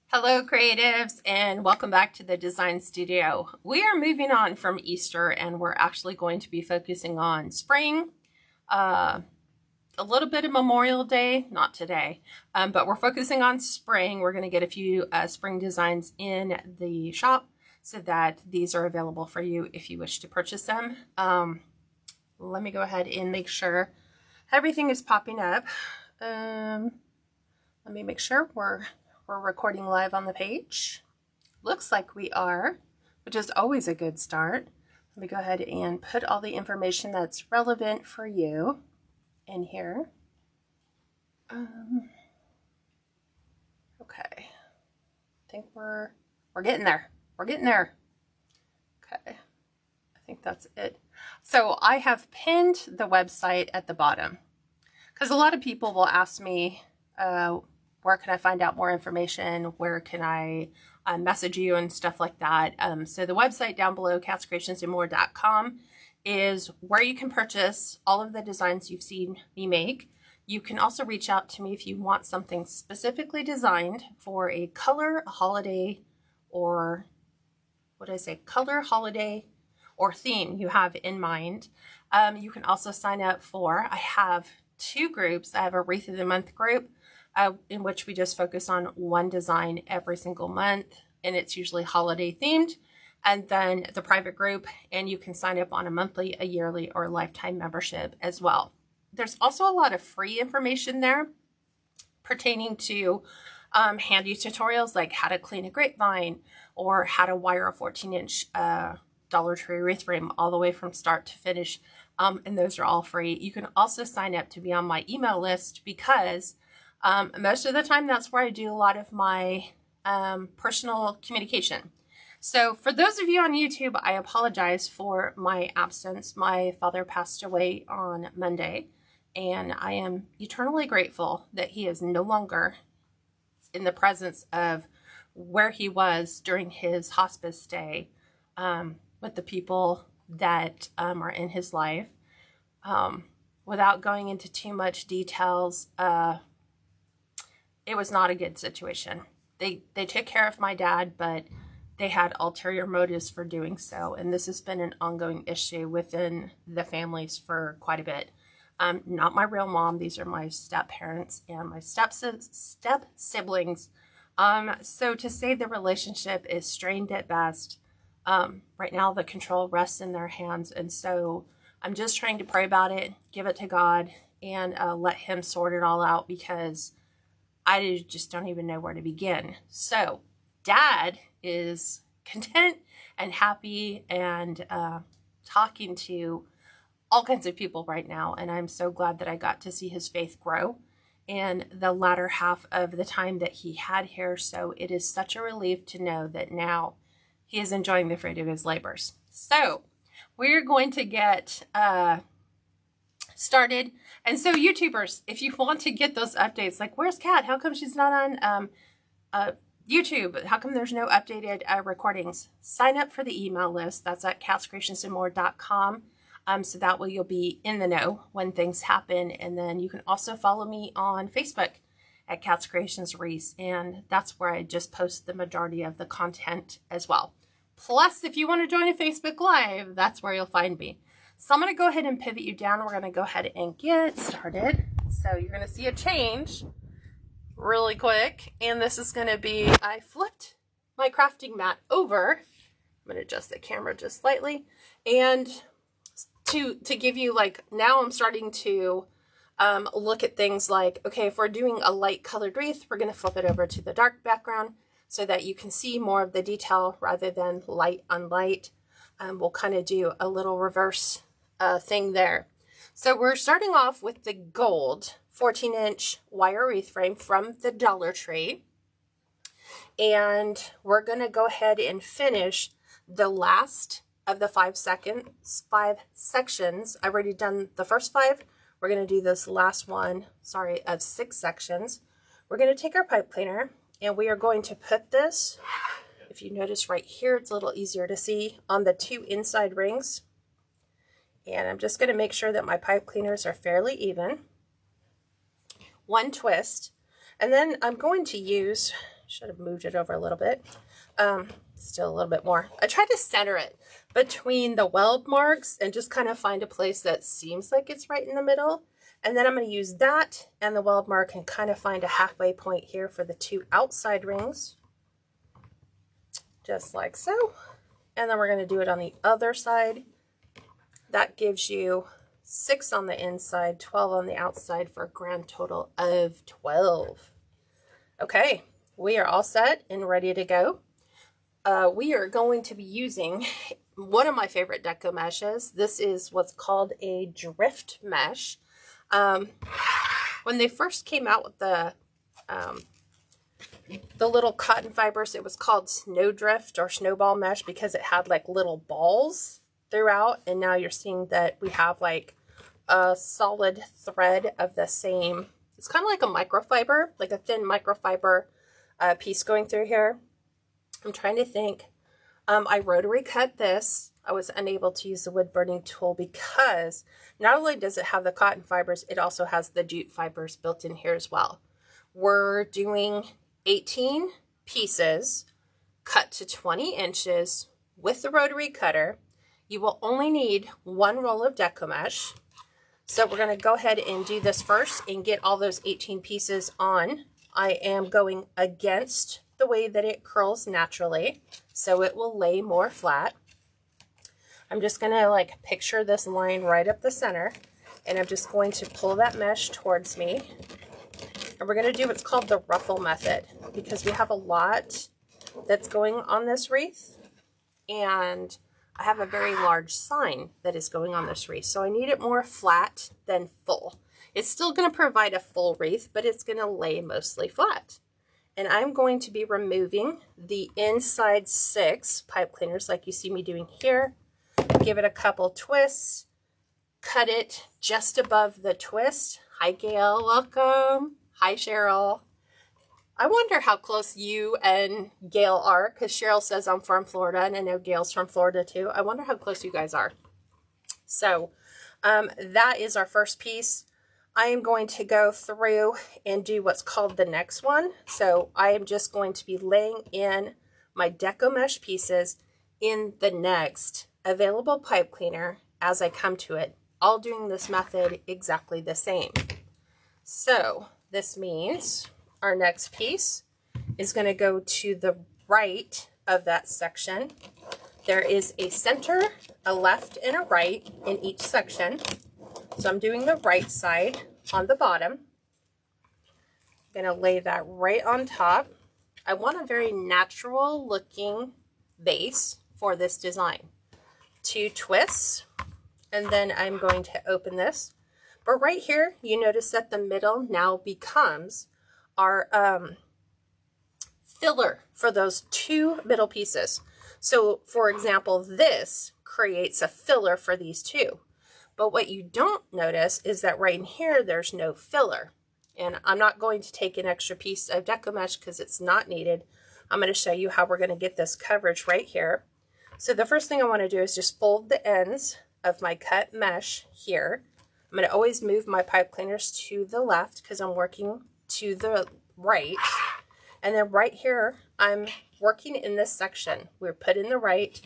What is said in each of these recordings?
Hello creatives and welcome back to the design studio. We are moving on from Easter and we're actually going to be focusing on spring, a little bit of Memorial Day, not today, but we're focusing on spring. We're going to get a few spring designs in the shop so that these are available for you if you wish to purchase them. Let me go ahead and make sure everything is popping up. Let me make sure we're recording live on the page. Looks like we are, which is always a good start. Let me go ahead and put all the information that's relevant for you in here. Okay, I think we're getting there. We're getting there. Okay, I think that's it. So I have pinned the website at the bottom because a lot of people will ask me, where can I find out more information? Where can I message you and stuff like that? So the website down below, catscreationsandmore.com, is where you can purchase all of the designs you've seen me make. You can also reach out to me if you want something specifically designed for a color, a holiday, or what did I say? Color, holiday, or theme you have in mind. You can also sign up for, I have two groups. I have a Wreath of the Month group, in which we just focus on one design every single month, and it's usually holiday themed. And then the private group, and you can sign up on a monthly, a yearly, or lifetime membership as well. There's also a lot of free information there pertaining to handy tutorials like how to clean a grapevine or how to wire a 14-inch Dollar Tree wreath frame all the way from start to finish. And those are all free. You can also sign up to be on my email list because most of the time, that's where I do a lot of my personal communication. So for those of you on YouTube, I apologize for my absence. My father passed away on Monday, and I am eternally grateful that he is no longer in the presence of where he was during his hospice stay with the people that are in his life. Without going into too much details, it was not a good situation. They took care of my dad, but they had ulterior motives for doing so. And this has been an ongoing issue within the families for quite a bit. Not my real mom. These are my step parents and my step siblings. So to say the relationship is strained at best, right now the control rests in their hands. And so I'm just trying to pray about it, give it to God, and let him sort it all out because I just don't even know where to begin. So Dad is content and happy and talking to all kinds of people right now. And I'm so glad that I got to see his faith grow in the latter half of the time that he had here. So it is such a relief to know that now he is enjoying the fruit of his labors. So we're going to get started. And so YouTubers, if you want to get those updates, like where's Kat? How come she's not on YouTube? How come there's no updated recordings? Sign up for the email list. That's at catscreationsandmore.com. So that way you'll be in the know when things happen. And then you can also follow me on Facebook at Cats Creations Wreath. And that's where I just post the majority of the content as well. Plus, if you want to join a Facebook Live, that's where you'll find me. So I'm going to go ahead and pivot you down. We're going to go ahead and get started. So you're going to see a change really quick. And this is going to be, I flipped my crafting mat over. I'm going to adjust the camera just slightly. And to give you like, now I'm starting to look at things like, okay, if we're doing a light colored wreath, we're going to flip it over to the dark background so that you can see more of the detail rather than light on light. We'll kind of do a little reverse thing there. So we're starting off with the gold 14-inch wire wreath frame from the Dollar Tree. And we're going to go ahead and finish the last of the 5 sections. I've already done the first 5. We're going to do this last one, of 6 sections. We're going to take our pipe cleaner and we are going to put this, if you notice right here, it's a little easier to see, on the 2 inside rings. And I'm just going to make sure that my pipe cleaners are fairly even. One twist. And then I'm going to use Should have moved it over a little bit. Still a little bit more. I tried to center it between the weld marks and just kind of find a place that seems like it's right in the middle. And then I'm going to use that and the weld mark and kind of find a halfway point here for the 2 outside rings. Just like so. And then we're going to do it on the other side. That gives you 6 on the inside, 12 on the outside for a grand total of 12. Okay, we are all set and ready to go. We are going to be using one of my favorite deco meshes. This is what's called a drift mesh. When they first came out with the little cotton fibers, it was called snowdrift or snowball mesh because it had like little balls throughout. And now you're seeing that we have like a solid thread of the same. It's kind of like a microfiber, like a thin microfiber piece going through here. I'm trying to think. I rotary cut this. I was unable to use the wood burning tool because not only does it have the cotton fibers, it also has the jute fibers built in here as well. We're doing 18 pieces cut to 20 inches with the rotary cutter. You will only need 1 roll of deco mesh. So we're going to go ahead and do this first and get all those 18 pieces on. I am going against the way that it curls naturally, so it will lay more flat. I'm just going to like picture this line right up the center, and I'm just going to pull that mesh towards me. And we're going to do what's called the ruffle method because we have a lot that's going on this wreath, and I have a very large sign that is going on this wreath, so I need it more flat than full. It's still going to provide a full wreath, but it's going to lay mostly flat. And I'm going to be removing the inside 6 pipe cleaners like you see me doing here. Give it a couple twists. Cut it just above the twist. Hi, Gail. Welcome. Hi, Cheryl. I wonder how close you and Gail are, because Cheryl says I'm from Florida, and I know Gail's from Florida too. I wonder how close you guys are. So that is our first piece. I am going to go through and do what's called the next one. So I am just going to be laying in my deco mesh pieces in the next available pipe cleaner as I come to it, all doing this method exactly the same. So this means our next piece is going to go to the right of that section. There is a center, a left, and a right in each section. So I'm doing the right side on the bottom. I'm going to lay that right on top. I want a very natural looking base for this design. 2 twists, and then I'm going to open this. But right here, you notice that the middle now becomes our filler for those 2 middle pieces. So for example, this creates a filler for these 2. But what you don't notice is that right in here, there's no filler. And I'm not going to take an extra piece of deco mesh because it's not needed. I'm going to show you how we're going to get this coverage right here. So the first thing I want to do is just fold the ends of my cut mesh here. I'm going to always move my pipe cleaners to the left because I'm working to the right. And then right here, I'm working in this section. We're put in the right.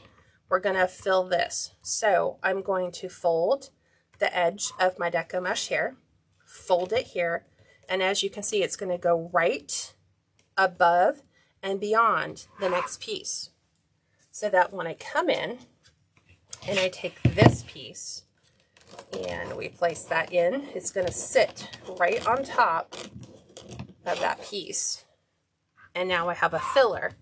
We're going to fill this. So I'm going to fold the edge of my deco mesh here, fold it here, and as you can see, it's going to go right above and beyond the next piece. So that when I come in and I take this piece and we place that in, it's going to sit right on top of that piece. And now I have a filler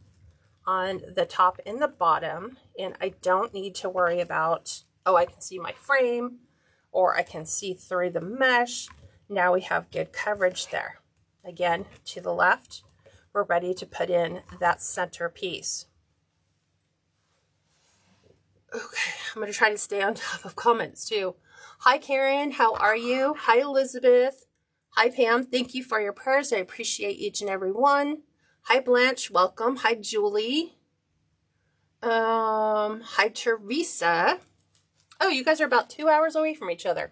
on the top and the bottom, and I don't need to worry about, oh, I can see my frame, or I can see through the mesh. Now we have good coverage there. Again, to the left, we're ready to put in that center piece. Okay, I'm going to try to stay on top of comments too. Hi, Karen. How are you? Hi, Elizabeth. Hi, Pam. Thank you for your prayers. I appreciate each and every one. Hi, Blanche. Welcome. Hi, Julie. Hi, Teresa. Oh, you guys are about 2 hours away from each other.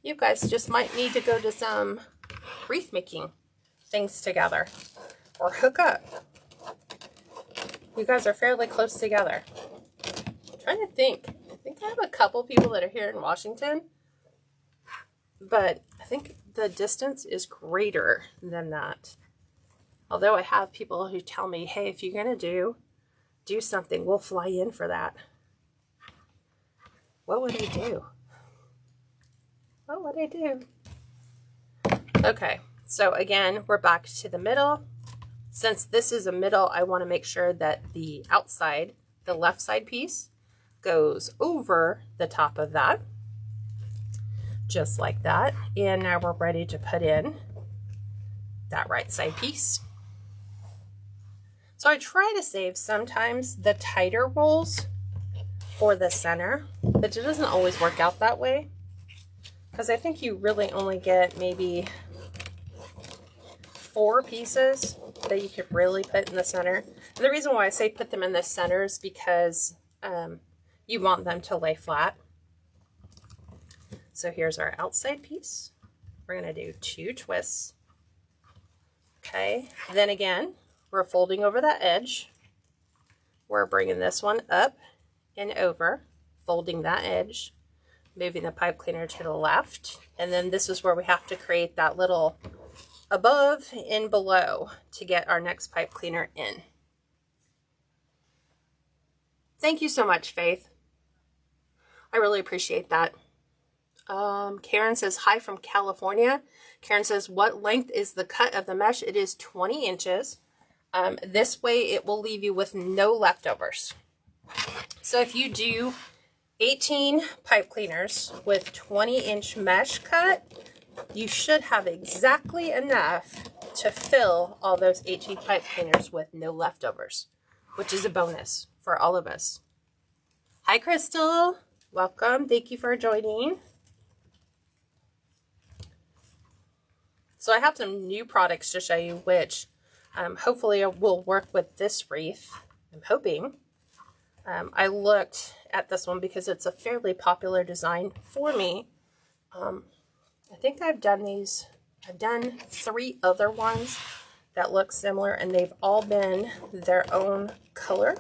You guys just might need to go to some wreath making things together. or hook up. You guys are fairly close together. I'm trying to think. I think I have a couple people that are here in Washington, but I think the distance is greater than that. Although I have people who tell me, hey, if you're going to do something, we'll fly in for that. What would I do? What would I do? Okay, so again, we're back to the middle. Since this is a middle, I want to make sure that the outside, the left side piece, goes over the top of that. Just like that. And now we're ready to put in that right side piece. So I try to save sometimes the tighter rolls for the center, but it doesn't always work out that way, because I think you really only get maybe 4 pieces that you could really put in the center. And the reason why I say put them in the center is because you want them to lay flat. So here's our outside piece. We're going to do 2 twists. Okay, then again, we're folding over that edge. We're bringing this one up and over, folding that edge, moving the pipe cleaner to the left, and then this is where we have to create that little above and below to get our next pipe cleaner in. Thank you so much, Faith. I really appreciate that. Karen says, hi from California. Karen says, what length is the cut of the mesh? It is 20 inches. This way it will leave you with no leftovers. So if you do 18 pipe cleaners with 20-inch mesh cut, you should have exactly enough to fill all those 18 pipe cleaners with no leftovers, which is a bonus for all of us. Hi, Crystal. Welcome. Thank you for joining. So I have some new products to show you, which hopefully will work with this wreath. I'm hoping. I looked at this one because it's a fairly popular design for me. I think I've done these. I've done 3 other ones that look similar, and they've all been their own color.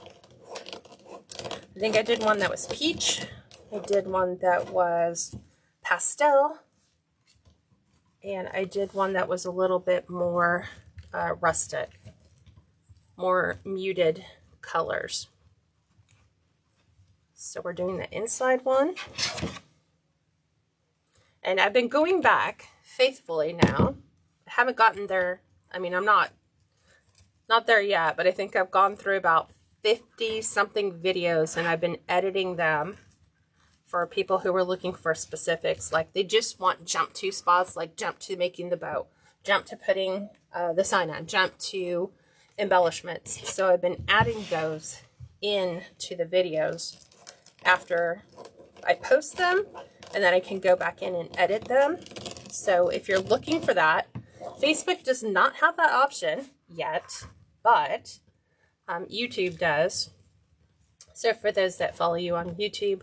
I think I did one that was peach. I did one that was pastel. And I did one that was a little bit more rustic, more muted colors. So we're doing the inside one. And I've been going back faithfully now. I haven't gotten there. I mean, I'm not there yet, but I think I've gone through about 50 something videos, and I've been editing them for people who are looking for specifics. Like they just want jump to spots, like jump to making the bow, jump to putting the sign on, jump to embellishments. So I've been adding those into the videos after I post them, and then I can go back in and edit them. So if you're looking for that, Facebook does not have that option yet, but YouTube does. So for those that follow you on YouTube,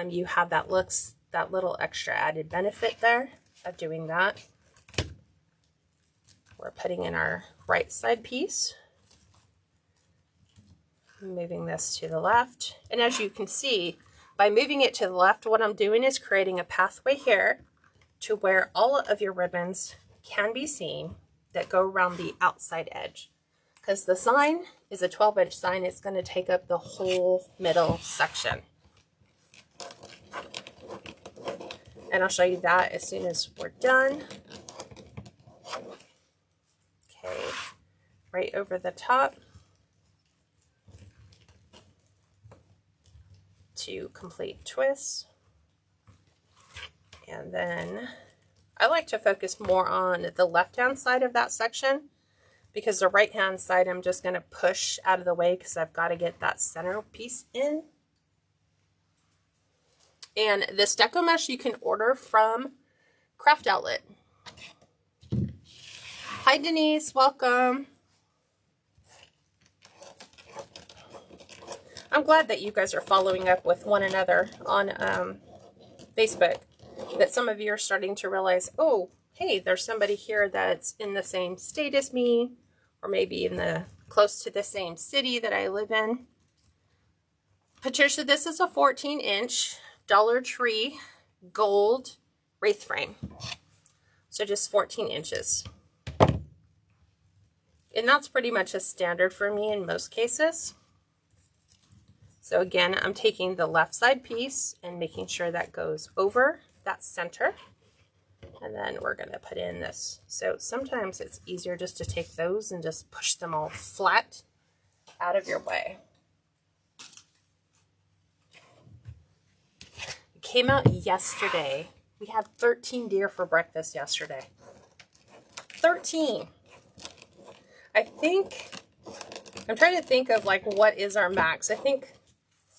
you have that little extra added benefit there of doing that. We're putting in our right side piece, moving this to the left. And as you can see, by moving it to the left, what I'm doing is creating a pathway here to where all of your ribbons can be seen that go around the outside edge. Because the sign is a 12-inch sign, it's going to take up the whole middle section. And I'll show you that as soon as we're done. Okay, right over the top. 2 complete twists. And then I like to focus more on the left-hand side of that section, because the right-hand side I'm just going to push out of the way because I've got to get that center piece in. And this deco mesh you can order from Craft Outlet. Hi Denise, welcome. I'm glad that you guys are following up with one another on Facebook, that some of you are starting to realize, oh, hey, there's somebody here that's in the same state as me, or maybe in the close to the same city that I live in. Patricia, this is a 14-inch Dollar Tree gold wreath frame. So just 14 inches. And that's pretty much a standard for me in most cases. So again, I'm taking the left side piece and making sure that goes over that center. And then we're going to put in this. So sometimes it's easier just to take those and just push them all flat out of your way. It came out yesterday. We had 13 deer for breakfast yesterday. 13. I think, I'm trying to think of like what is our max. I think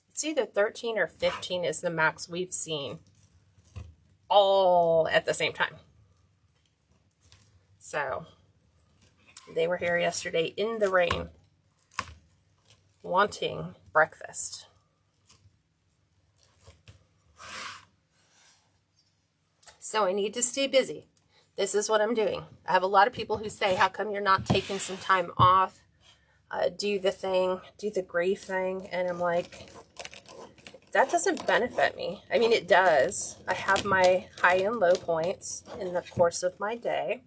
it's either 13 or 15 is the max we've seen all at the same time. So they were here yesterday in the rain wanting breakfast. So I need to stay busy. This is what I'm doing. I have a lot of people who say, how come you're not taking some time off, do the thing, do the grief thing? And I'm like, that doesn't benefit me. I mean, it does. I have my high and low points in the course of my day.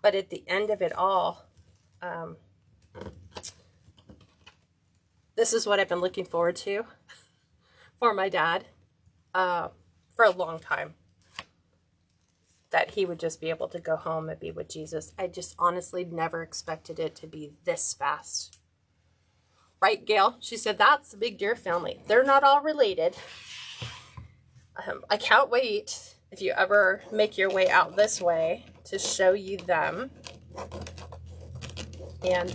But at the end of it all, this is what I've been looking forward to for my dad for a long time. That he would just be able to go home and be with Jesus. I just honestly never expected it to be this fast. Right, Gail? She said, that's a big deer family. They're not all related. I can't wait if you ever make your way out this way to show you them. And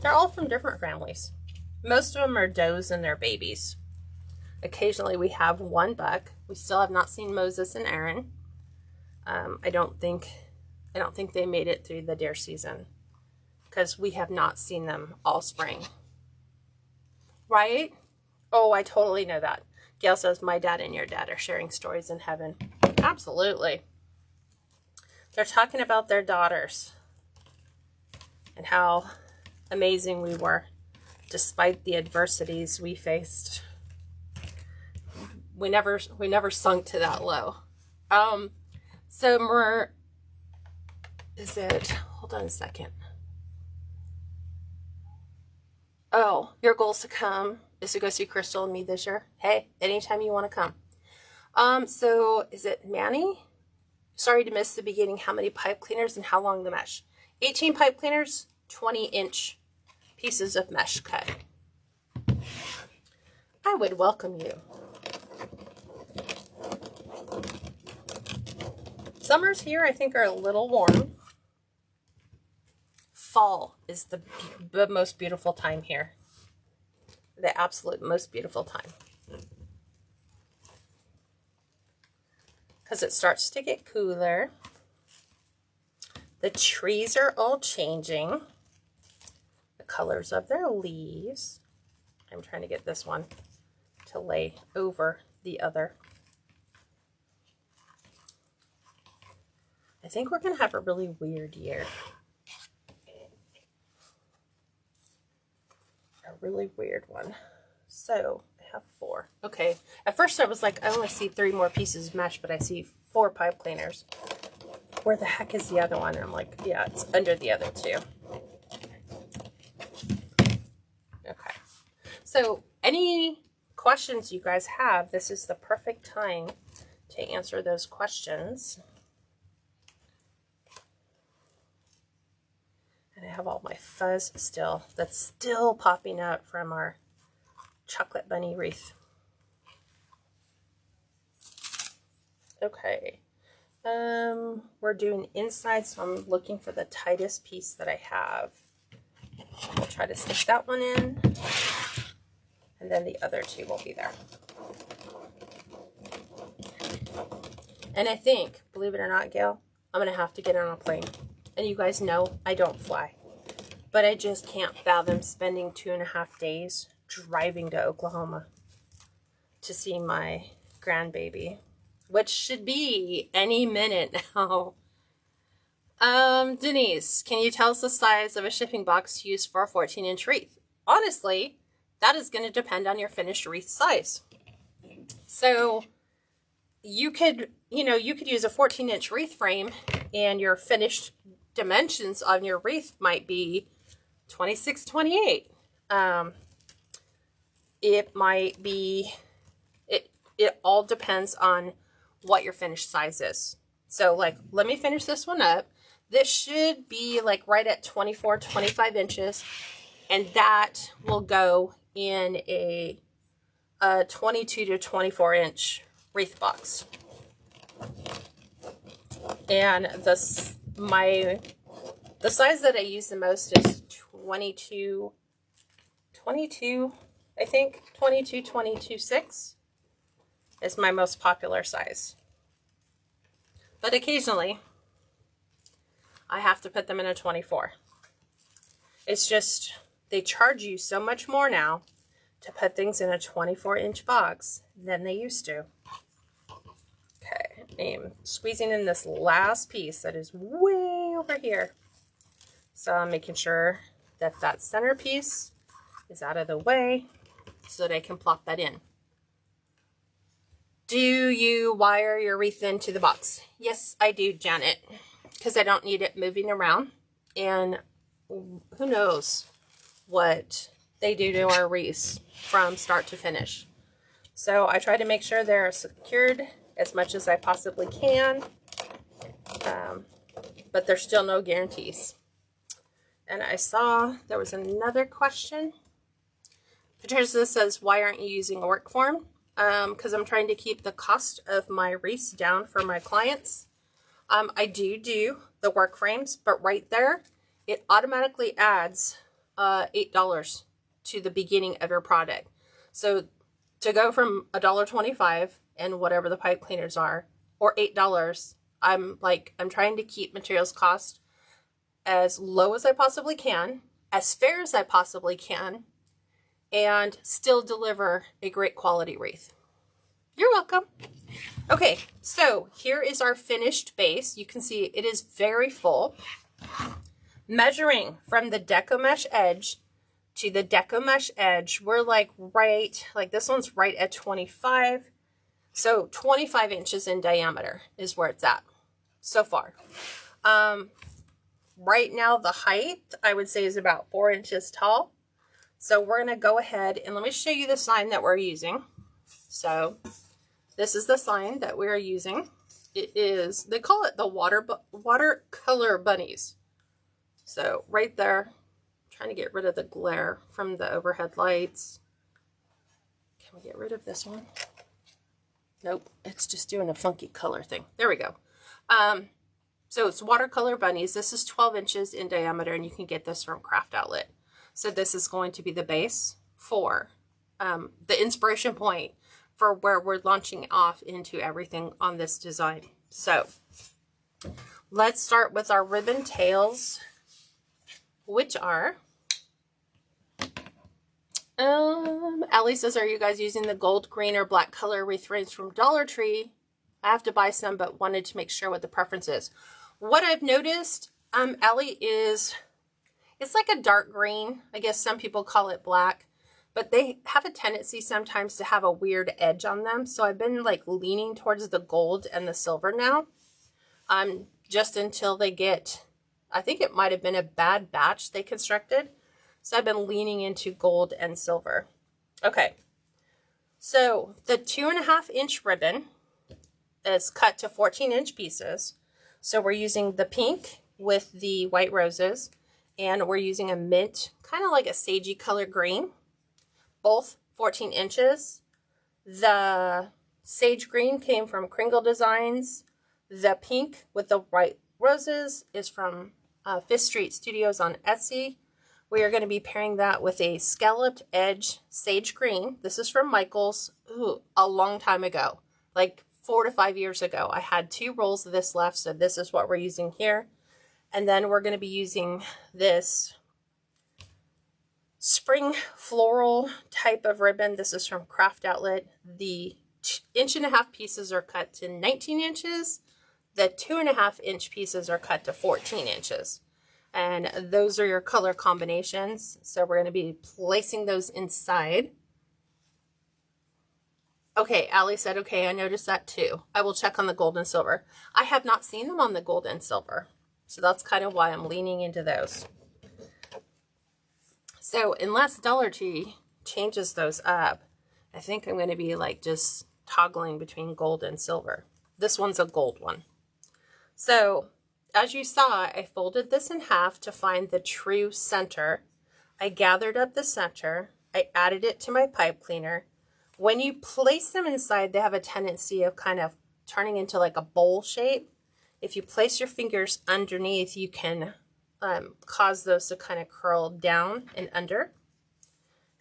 they're all from different families. Most of them are does and their babies. Occasionally we have one buck. We still have not seen Moses and Aaron. I don't think they made it through the deer season because we have not seen them all spring. Right? Oh, I totally know that. Gail says, my dad and your dad are sharing stories in heaven. Absolutely. They're talking about their daughters and how amazing we were despite the adversities we faced. We never sunk to that low. So more, hold on a second. Oh, your goal is to go see Crystal and me this year. Hey, anytime you want to come. So is it Manny? Sorry to miss the beginning. How many pipe cleaners and how long the mesh? 18 pipe cleaners, 20-inch pieces of mesh cut. I would welcome you. Summers here, I think, are a little warm. Fall is the most beautiful time here. The absolute most beautiful time. Because it starts to get cooler. The trees are all changing. The colors of their leaves. I'm trying to get this one to lay over the other. I think we're going to have a really weird year. A really weird one. So, I have 4. Okay. At first I was like, I only see 3 more pieces of mesh, but I see 4 pipe cleaners. Where the heck is the other one? And I'm like, yeah, it's under the other 2. Okay. So, any questions you guys have, this is the perfect time to answer those questions. And I have all my fuzz still, that's still popping up from our chocolate bunny wreath. Okay, we're doing inside, so I'm looking for the tightest piece that I have. We'll try to stick that one in, and then the other 2 will be there. And I think, believe it or not, Gail, I'm going to have to get on a plane. And you guys know I don't fly. But I just can't fathom spending 2.5 days driving to Oklahoma to see my grandbaby, which should be any minute now. Denise, can you tell us the size of a shipping box to use for a 14-inch wreath? Honestly, that is going to depend on your finished wreath size. So you could use a 14-inch wreath frame, and your finished dimensions on your wreath might be 26-28. It might be, it all depends on what your finished size is. So like, let me finish this one up. This should be like right at 24-25 inches, and that will go in a 22 to 24 inch wreath box. And the size that I use the most is 22, I think 22.6 is my most popular size. But occasionally I have to put them in a 24. It's just, they charge you so much more now to put things in a 24-inch box than they used to. Okay, I'm squeezing in this last piece that is way over here. So I'm making sure that that center piece is out of the way so that I can plop that in. Do you wire your wreath into the box? Yes, I do, Janet, because I don't need it moving around. And who knows what they do to our wreaths from start to finish. So I try to make sure they're secured as much as I possibly can, but there's still no guarantees. And I saw there was another question. Patricia says, why aren't you using a work form? Because I'm trying to keep the cost of my wreaths down for my clients. I do the work frames, but right there, it automatically adds $8 to the beginning of your product. So to go from $1.25 and whatever the pipe cleaners are, or $8, I'm trying to keep materials cost as low as I possibly can, as fair as I possibly can, and still deliver a great quality wreath. You're welcome. Okay, so here is our finished base. You can see it is very full. Measuring from the deco mesh edge to the deco mesh edge, we're like this one's right at 25. So 25 inches in diameter is where it's at so far. Right now, the height, I would say, is about 4 inches tall. So we're going to go ahead and let me show you the sign that we're using. So this is the sign that we're using. It is, they call it the watercolor bunnies. So right there, I'm trying to get rid of the glare from the overhead lights. Can we get rid of this one? Nope, it's just doing a funky color thing. There we go. So it's watercolor bunnies. This is 12 inches in diameter, and you can get this from Craft Outlet. So this is going to be the base for the inspiration point for where we're launching off into everything on this design. So let's start with our ribbon tails, which are, Allie says, are you guys using the gold, green, or black color wreath frames from Dollar Tree? I have to buy some, but wanted to make sure what the preference is. What I've noticed, Allie, is it's like a dark green. I guess some people call it black, but they have a tendency sometimes to have a weird edge on them. So I've been like leaning towards the gold and the silver now, just until they get, I think it might have been a bad batch they constructed. So I've been leaning into gold and silver. Okay. So the 2.5 inch ribbon is cut to 14-inch pieces. So we're using the pink with the white roses, and we're using a mint, kind of like a sagey color green, both 14 inches. The sage green came from Kringle Designs. The pink with the white roses is from Fifth Street Studios on Etsy. We are going to be pairing that with a scalloped edge sage green. This is from Michaels a long time ago, like 4 to 5 years ago. I had 2 rolls of this left, so this is what we're using here. And then we're going to be using this spring floral type of ribbon. This is from Craft Outlet. The 1.5 inch pieces are cut to 19 inches. the 2.5 inch pieces are cut to 14 inches. And those are your color combinations. So we're going to be placing those inside. Okay, Allie said, okay, I noticed that too. I will check on the gold and silver. I have not seen them on the gold and silver. So that's kind of why I'm leaning into those. So unless Dollar Tree changes those up, I think I'm going to be like just toggling between gold and silver. This one's a gold one. So as you saw, I folded this in half to find the true center. I gathered up the center. I added it to my pipe cleaner. When you place them inside, they have a tendency of kind of turning into like a bowl shape. If you place your fingers underneath, you can cause those to kind of curl down and under.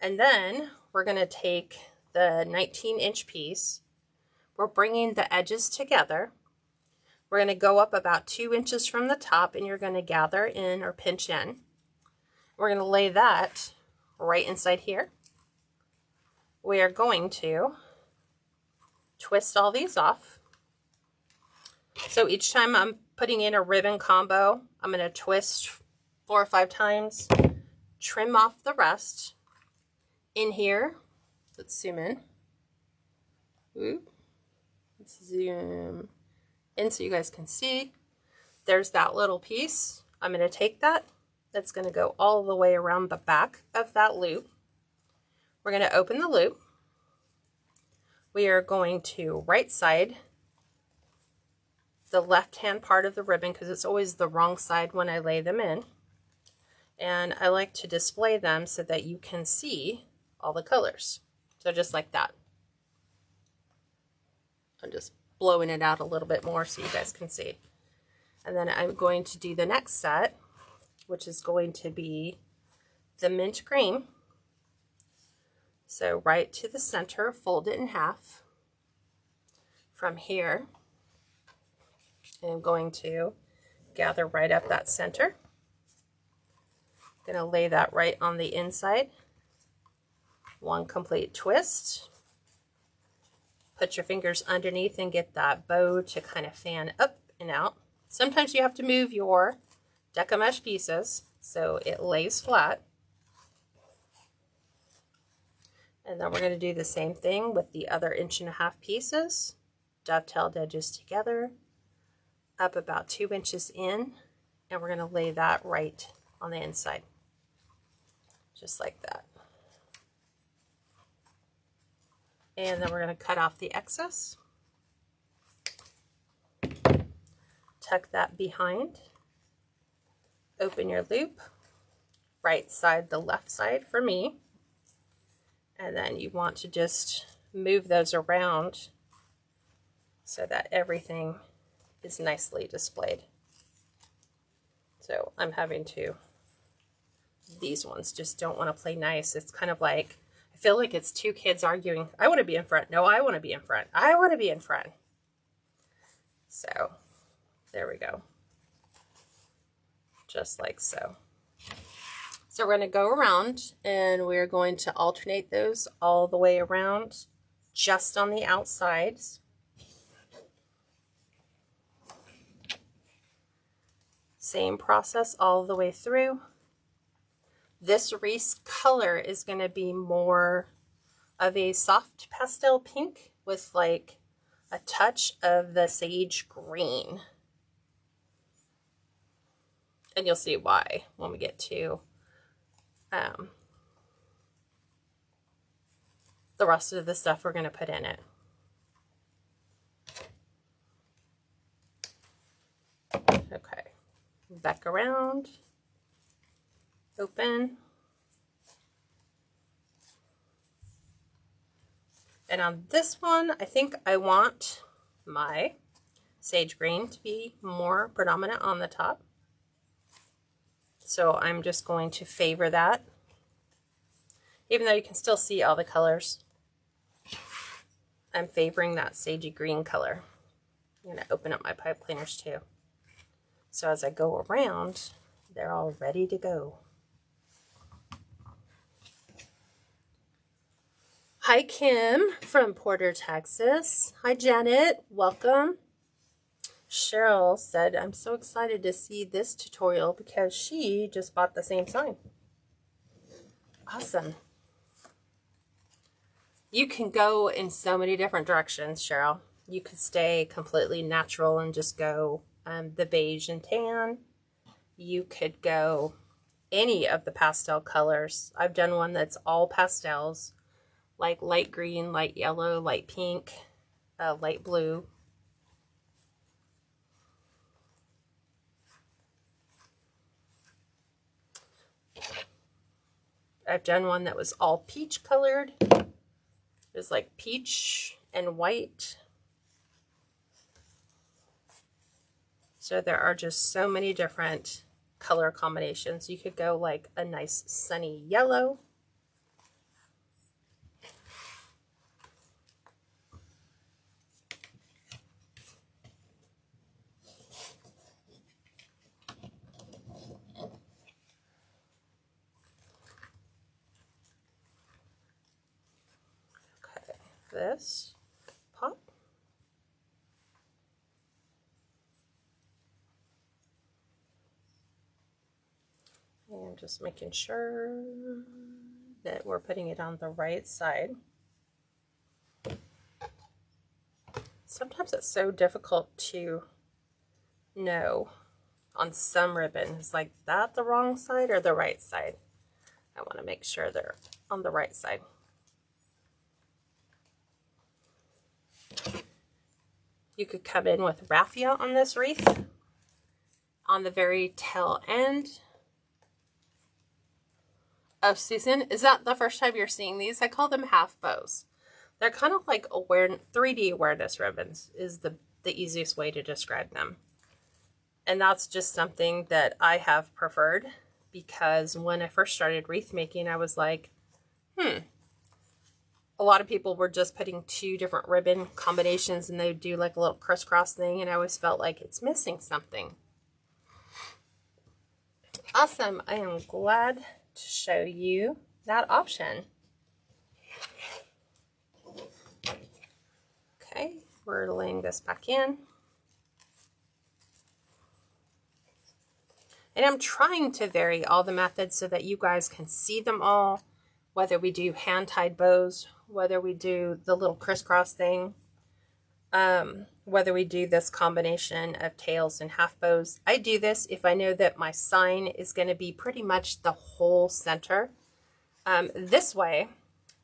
And then we're going to take the 19-inch piece. We're bringing the edges together. We're going to go up about 2 inches from the top, and you're going to gather in or pinch in. We're going to lay that right inside here. We are going to twist all these off. So each time I'm putting in a ribbon combo, I'm going to twist 4 or 5 times, trim off the rest. In here, let's zoom in. Ooh. Let's zoom in so you guys can see. There's that little piece. I'm going to take that. That's going to go all the way around the back of that loop. We're going to open the loop. We are going to right side the left-hand part of the ribbon because it's always the wrong side when I lay them in. And I like to display them so that you can see all the colors. So just like that. I'm just blowing it out a little bit more so you guys can see. And then I'm going to do the next set, which is going to be the mint green. So right to the center, fold it in half. From here, I'm going to gather right up that center. I'm going to lay that right on the inside. One complete twist. Put your fingers underneath and get that bow to kind of fan up and out. Sometimes you have to move your deca mesh pieces so it lays flat. And then we're going to do the same thing with the other 1.5 inch pieces. Dovetailed edges together, up about 2 inches in, and we're going to lay that right on the inside. Just like that. And then we're going to cut off the excess. Tuck that behind. Open your loop. Right side, the left side for me. And then you want to just move those around so that everything is nicely displayed. So I'm having to, these ones just don't want to play nice. It's kind of like, I feel like it's 2 kids arguing. I want to be in front. No, I want to be in front. I want to be in front. So there we go. Just like so. So we're going to go around and we're going to alternate those all the way around, just on the outsides. Same process all the way through. This wreath's color is going to be more of a soft pastel pink with like a touch of the sage green. And you'll see why when we get to the rest of the stuff we're going to put in it. Okay. Back around, open, and on this one I think I want my sage green to be more predominant on the top, so I'm just going to favor that, even though you can still see all the colors. I'm favoring that sagey green color. I'm going to open up my pipe cleaners too. So as I go around, they're all ready to go. Hi, Kim from Porter, Texas. Hi, Janet. Welcome. Cheryl said, I'm so excited to see this tutorial because she just bought the same sign. Awesome. You can go in so many different directions, Cheryl. You could stay completely natural and just go the beige and tan. You could go any of the pastel colors. I've done one that's all pastels, like light green, light yellow, light pink, light blue. I've done one that was all peach colored. It was like peach and white. So there are just so many different color combinations. You could go like a nice sunny yellow. Okay, this pop. And just making sure that we're putting it on the right side. Sometimes it's so difficult to know on some ribbons, like that the wrong side or the right side. I want to make sure they're on the right side. You could come in with raffia on this wreath on the very tail end. Oh, Susan, is that the first time you're seeing these? I call them half bows. They're kind of like 3D awareness ribbons is the easiest way to describe them. And that's just something that I have preferred because when I first started wreath making, I was like, a lot of people were just putting 2 different ribbon combinations and they would do like a little crisscross thing, and I always felt like it's missing something. Awesome. I am glad to show you that option. Okay, we're laying this back in. And I'm trying to vary all the methods so that you guys can see them all, whether we do hand-tied bows, whether we do the little crisscross thing, whether we do this combination of tails and half bows. I do this if I know that my sign is going to be pretty much the whole center. This way,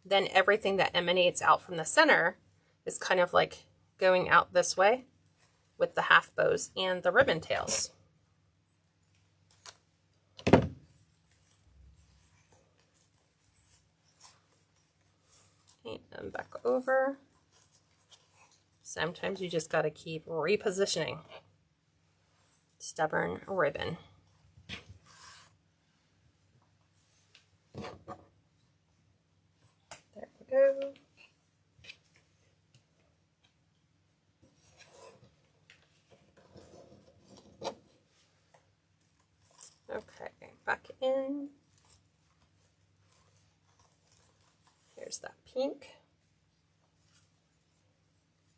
then everything that emanates out from the center is kind of like going out this way with the half bows and the ribbon tails. And back over. Sometimes you just got to keep repositioning. Stubborn ribbon. There we go. Okay, back in. Here's that pink.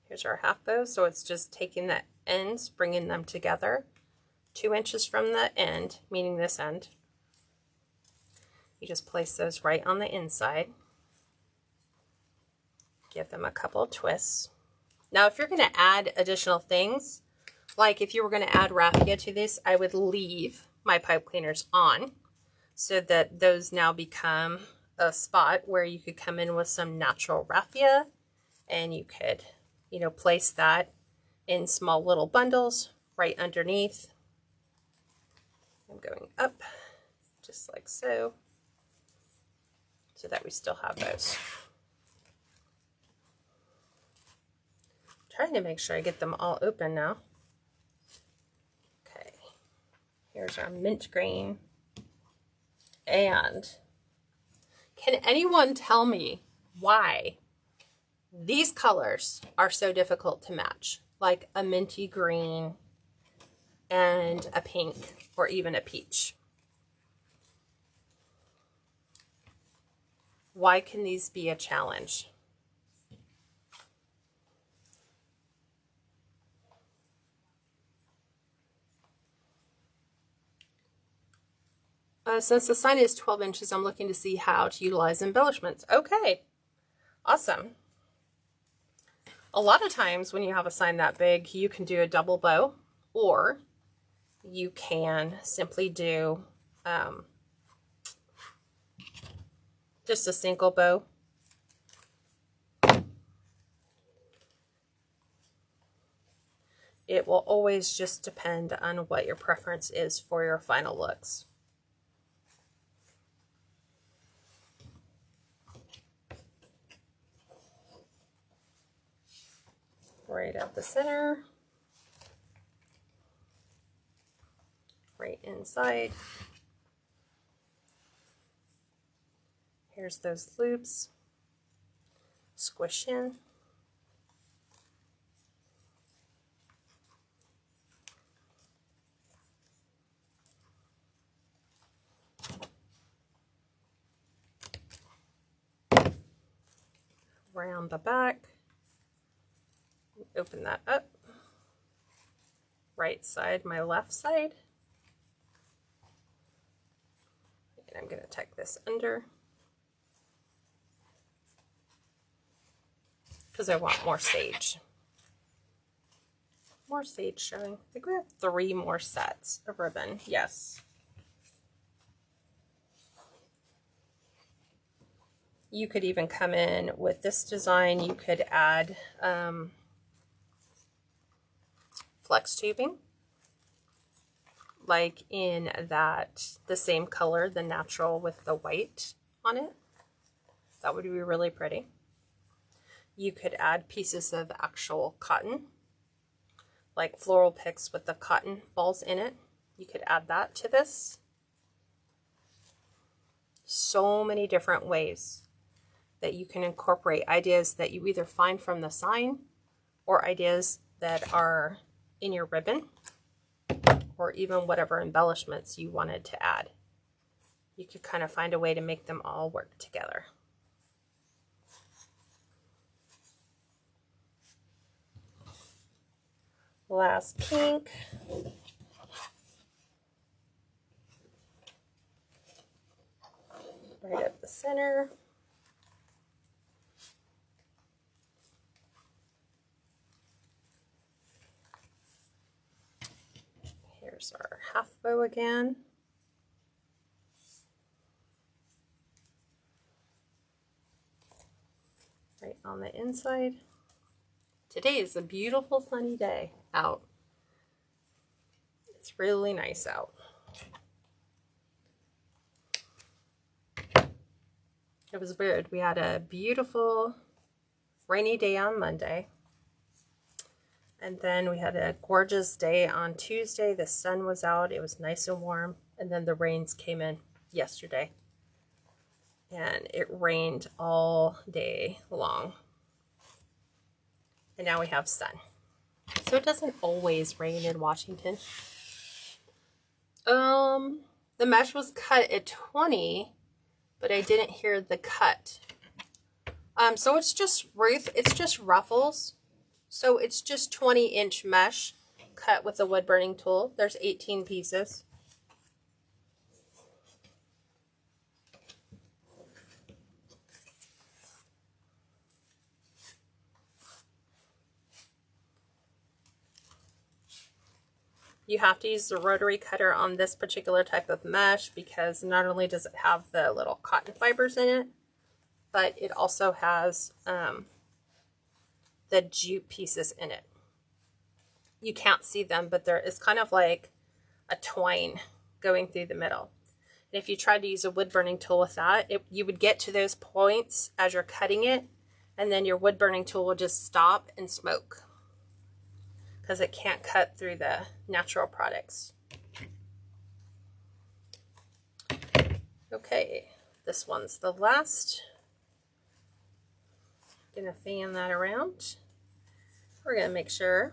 Here's our half bow, so it's just taking the ends, bringing them together 2 inches from the end, meaning this end. You just place those right on the inside. Give them a couple of twists. Now, if you're going to add additional things, like if you were going to add raffia to this, I would leave my pipe cleaners on so that those now become a spot where you could come in with some natural raffia and you could, you know, place that in small little bundles right underneath. I'm going up just like so that we still have those. Trying to make sure I get them all open now. Okay, here's our mint green. And can anyone tell me why these colors are so difficult to match? Like a minty green and a pink or even a peach. Why can these be a challenge? Since the sign is 12 inches, I'm looking to see how to utilize embellishments. Okay, awesome. A lot of times when you have a sign that big, you can do a double bow, or you can simply do just a single bow. It will always just depend on what your preference is for your final looks. Right up the center, right inside. Here's those loops. Squish in. Around the back. Open that up. Right side, my left side. And I'm going to tuck this under because I want more sage. More sage showing. I think we have 3 more sets of ribbon. Yes. You could even come in with this design. You could add flex tubing, like in that the same color, the natural with the white on it. That would be really pretty. You could add pieces of actual cotton, like floral picks with the cotton balls in it. You could add that to this. So many different ways that you can incorporate ideas that you either find from the sign or ideas that are in your ribbon, or even whatever embellishments you wanted to add. You could kind of find a way to make them all work together. Last pink. Right up the center. Here's our half bow again. Right on the inside. Today is a beautiful sunny day out. It's really nice out. It was weird. We had a beautiful rainy day on Monday. And then we had a gorgeous day on Tuesday. The sun was out. It was nice and warm. And then the rains came in yesterday. And it rained all day long. And now we have sun. So it doesn't always rain in Washington. The mesh was cut at 20, but I didn't hear the cut. So it's just Wreath, it's just ruffles. So it's just 20-inch mesh cut with a wood burning tool. There's 18 pieces. You have to use the rotary cutter on this particular type of mesh because not only does it have the little cotton fibers in it, but it also has the jute pieces in it. You can't see them, but there is kind of like a twine going through the middle. And if you tried to use a wood burning tool with that, you would get to those points as you're cutting it, and then your wood burning tool will just stop and smoke because it can't cut through the natural products. Okay, this one's the last. Gonna fan that around. We're gonna make sure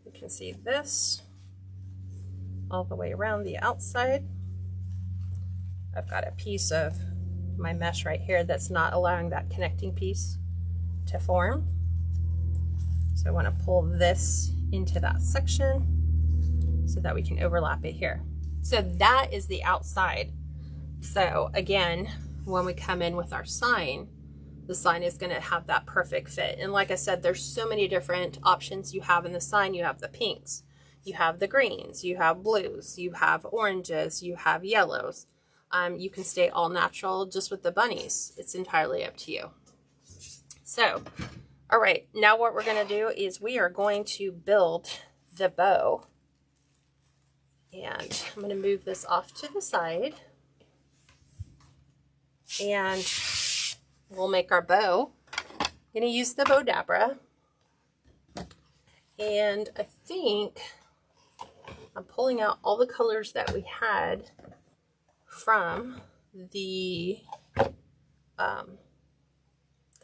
you can see this all the way around the outside. I've got a piece of my mesh right here that's not allowing that connecting piece to form. So I want to pull this into that section so that we can overlap it here. So that is the outside. So again, when we come in with our sign, the sign is going to have that perfect fit. And like I said, there's so many different options you have in the sign. You have the pinks, you have the greens, you have blues, you have oranges, you have yellows. You can stay all natural just with the bunnies. It's entirely up to you. So, all right, now what we're going to do is we are going to build the bow. And I'm going to move this off to the side. And we'll make our bow. I'm going to use the bow dabra. And I think I'm pulling out all the colors that we had from the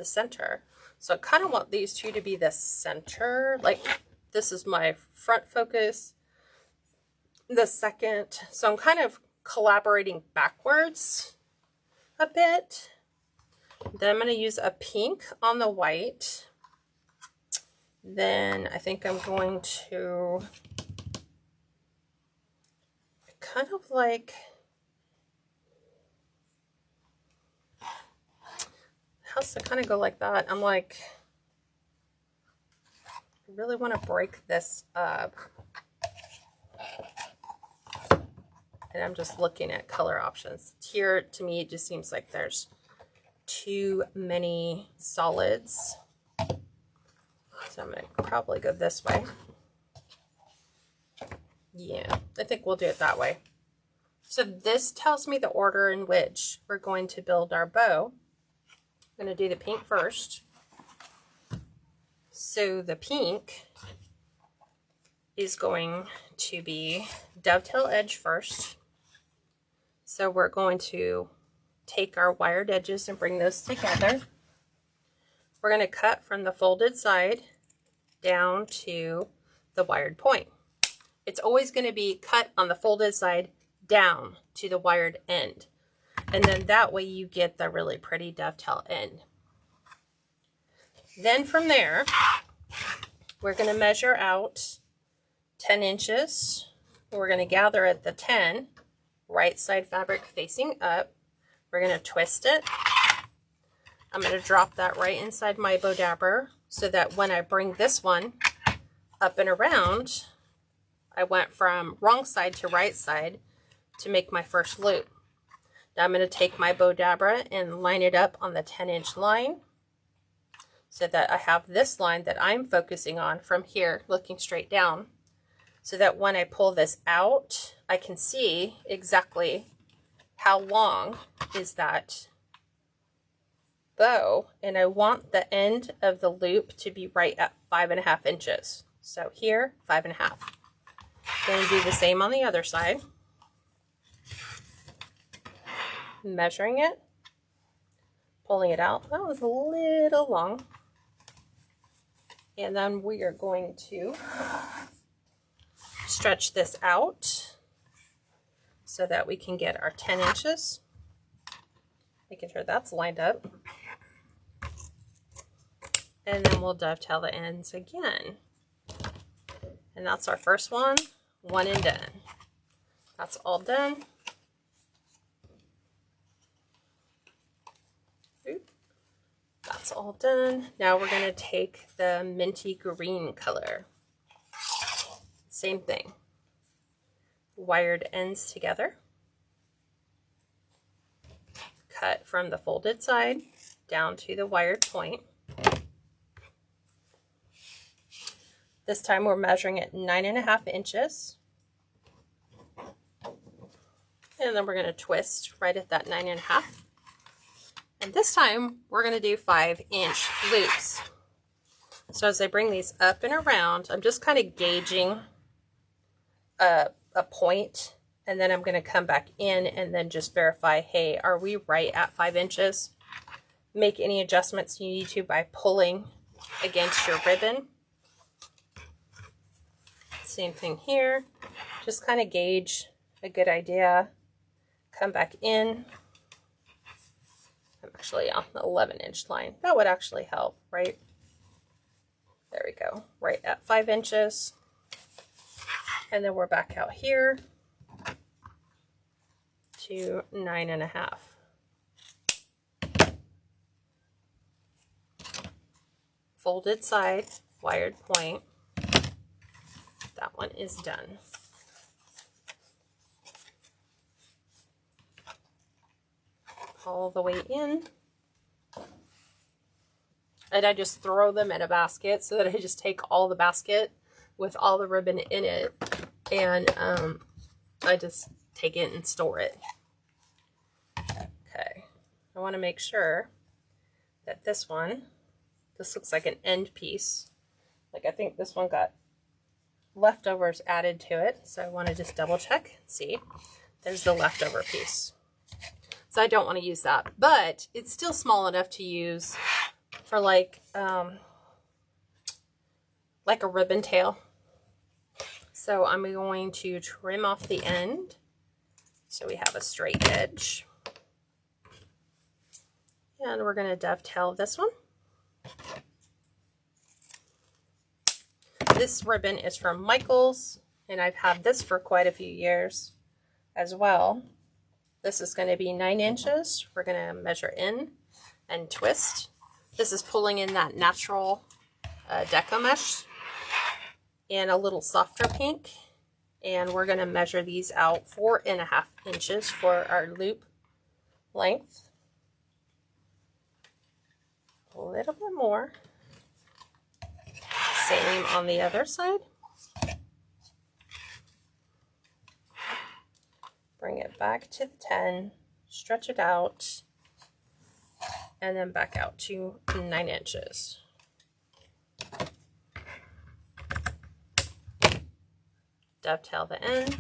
center. So I kind of want these two to be the center. Like this is my front focus, the second. So I'm kind of collaborating backwards a bit. Then I'm going to use a pink on the white. Then I think I'm going to kind of like, how's to kind of go like that? I'm like, I really want to break this up. And I'm just looking at color options. Here, to me, it just seems like there's too many solids. So I'm going to probably go this way. Yeah, I think we'll do it that way. So this tells me the order in which we're going to build our bow. I'm going to do the pink first. So the pink is going to be dovetail edge first. So we're going to take our wired edges and bring those together. We're going to cut from the folded side down to the wired point. It's always going to be cut on the folded side down to the wired end. And then that way you get the really pretty dovetail end. Then from there, we're going to measure out 10 inches. We're going to gather at the 10, right side fabric facing up. We're going to twist it. I'm going to drop that right inside my bow dabber so that when I bring this one up and around, I went from wrong side to right side to make my first loop. Now I'm going to take my bow dabber and line it up on the 10-inch line so that I have this line that I'm focusing on from here looking straight down, so that when I pull this out, I can see exactly how long is that bow, and I want the end of the loop to be right at 5.5 inches. So here, 5.5. Going to do the same on the other side. Measuring it, pulling it out. That was a little long. And then we are going to stretch this out so that we can get our 10 inches. Making sure that's lined up. And then we'll dovetail the ends again. And that's our first one and done. That's all done. Oop. That's all done. Now we're going to take the minty green color. Same thing. Wired ends together. Cut from the folded side down to the wired point. This time we're measuring at 9.5 inches. And then we're going to twist right at that 9.5. And this time we're going to do 5-inch loops. So as I bring these up and around, I'm just kind of gauging a point, and then I'm going to come back in and then just verify, hey, are we right at 5 inches? Make any adjustments you need to by pulling against your ribbon. Same thing here. Just kind of gauge a good idea. Come back in. I'm actually on the 11-inch line. That would actually help, right? There we go. Right at 5 inches. And then we're back out here to 9.5. Folded side, wired point. That one is done. All the way in. And I just throw them in a basket so that I just take all the basket with all the ribbon in it, and I just take it and store it. Okay, I want to make sure that this looks like an end piece. Like I think this one got leftovers added to it, so I want to just double check. See, there's the leftover piece. So I don't want to use that, but it's still small enough to use for like a ribbon tail. So I'm going to trim off the end so we have a straight edge. And we're going to dovetail this one. This ribbon is from Michaels, and I've had this for quite a few years as well. This is going to be 9 inches. We're going to measure in and twist. This is pulling in that natural deco mesh and a little softer pink. And we're going to measure these out 4.5 inches for our loop length. A little bit more. Same on the other side. Bring it back to the 10, stretch it out, and then back out to 9 inches. Dovetail the end.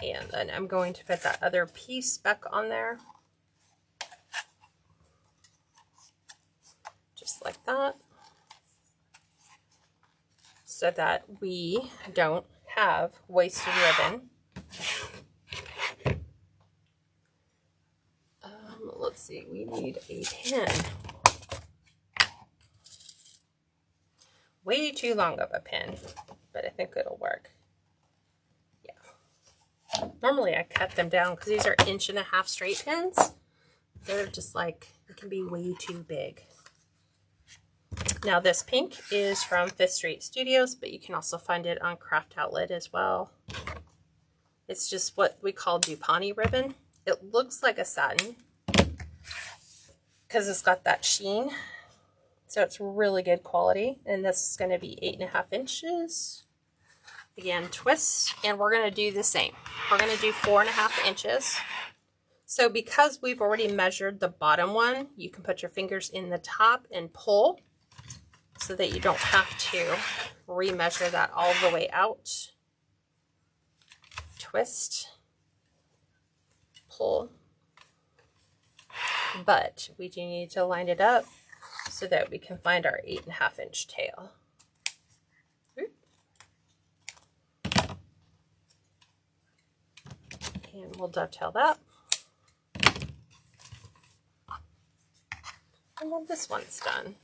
And then I'm going to put that other piece back on there. Just like that. So that we don't have wasted ribbon. Let's see, we need a pin. Way too long of a pin, but I think it'll work. Yeah. Normally I cut them down because these are 1.5 inch straight pins. They're just like, it can be way too big. Now this pink is from 5th Street Studios, but you can also find it on Craft Outlet as well. It's just what we call Dupani ribbon. It looks like a satin because it's got that sheen. So it's really good quality. And this is going to be 8.5 inches. Again, twist, and we're going to do the same. We're going to do 4.5 inches. So because we've already measured the bottom one, you can put your fingers in the top and pull, so that you don't have to remeasure that all the way out. Twist, pull, but we do need to line it up so that we can find our 8.5 inch tail. And we'll dovetail that. And then this one's done.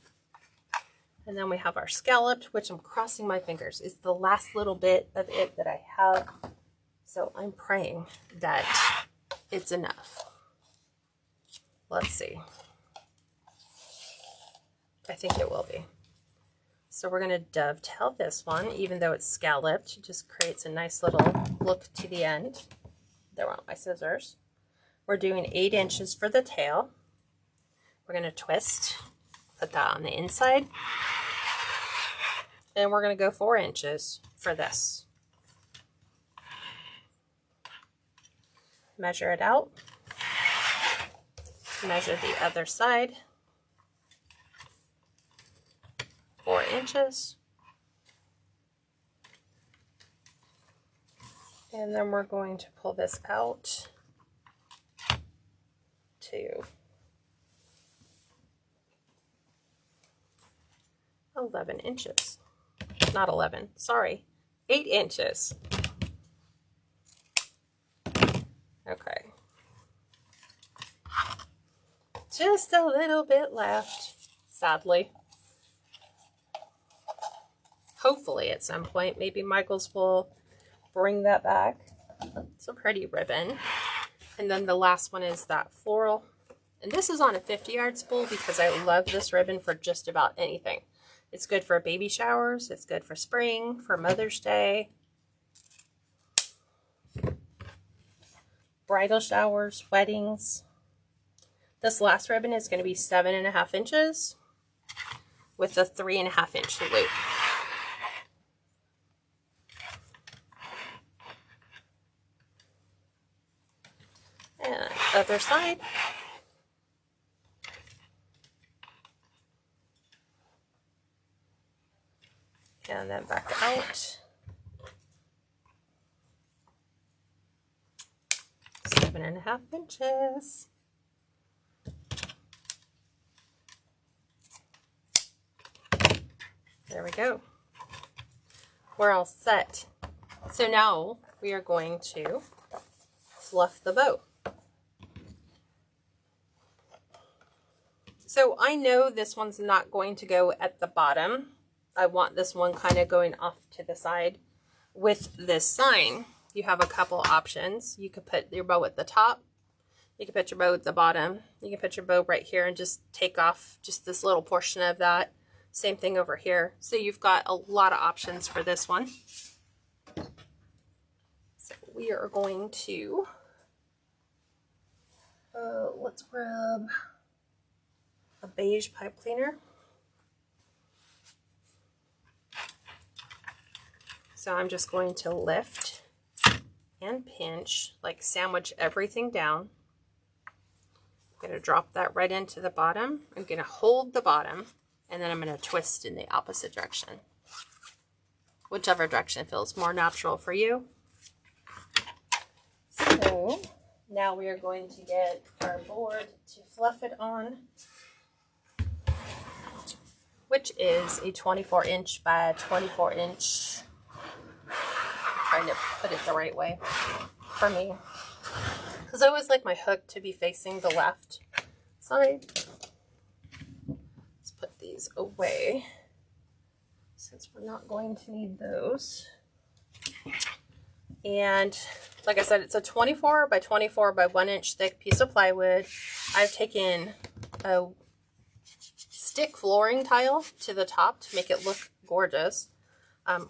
And then we have our scalloped, which I'm crossing my fingers. It's the last little bit of it that I have. So I'm praying that it's enough. Let's see. I think it will be. So we're going to dovetail this one, even though it's scalloped. It just creates a nice little look to the end. There went my scissors. We're doing 8 inches for the tail. We're going to twist, put that on the inside. And we're going to go 4 inches for this. Measure it out. Measure the other side. 4 inches. And then we're going to pull this out to 11 inches. Not 11, sorry, 8 inches. Okay. Just a little bit left, sadly. hopefully at some point. Maybe Michaels will bring that back. It's a pretty ribbon. And then the last one is that floral. And this is on a 50-yard spool because I love this ribbon for just about anything. It's good for baby showers. It's good for spring, for Mother's Day, bridal showers, weddings. This last ribbon is going to be 7.5 inches with a 3.5 inch loop. And other side. And then back out. 7.5 inches. There we go. We're all set. So now we are going to fluff the bow. So I know this one's not going to go at the bottom. I want this one kind of going off to the side. With this sign, you have a couple options. You could put your bow at the top. You can put your bow at the bottom. You can put your bow right here and just take off just this little portion of that. Same thing over here. So you've got a lot of options for this one. So we are going to, let's grab a beige pipe cleaner. So I'm just going to lift and pinch, like sandwich everything down. I'm going to drop that right into the bottom. I'm going to hold the bottom, and then I'm going to twist in the opposite direction. Whichever direction feels more natural for you. So now we are going to get our board to fluff it on, which is a 24-inch by 24-inch. Trying to put it the right way for me, because I always like my hook to be facing the left side. Let's put these away since we're not going to need those. And like I said, it's a 24 by 24 by 1 inch thick piece of plywood. I've taken a stick flooring tile to the top to make it look gorgeous,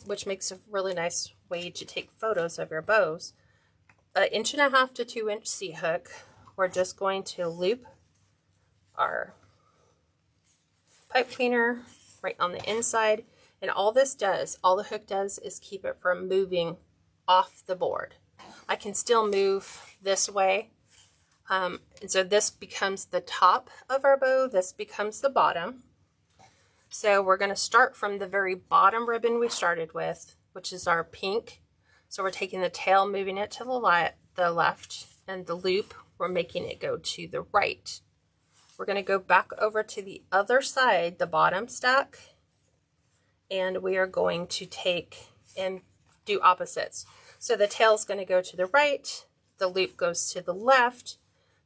which makes a really nice way to take photos of your bows. 1.5 inch to 2 inch C-hook. We're just going to loop our pipe cleaner right on the inside, and all this does, all the hook does, is keep it from moving off the board. I can still move this way, and so this becomes the top of our bow, this becomes the bottom. So we're going to start from the very bottom ribbon we started with, which is our pink. So we're taking the tail, moving it to the left, and the loop, we're making it go to the right. We're going to go back over to the other side, the bottom stack, and we are going to take and do opposites. So the tail is going to go to the right, the loop goes to the left.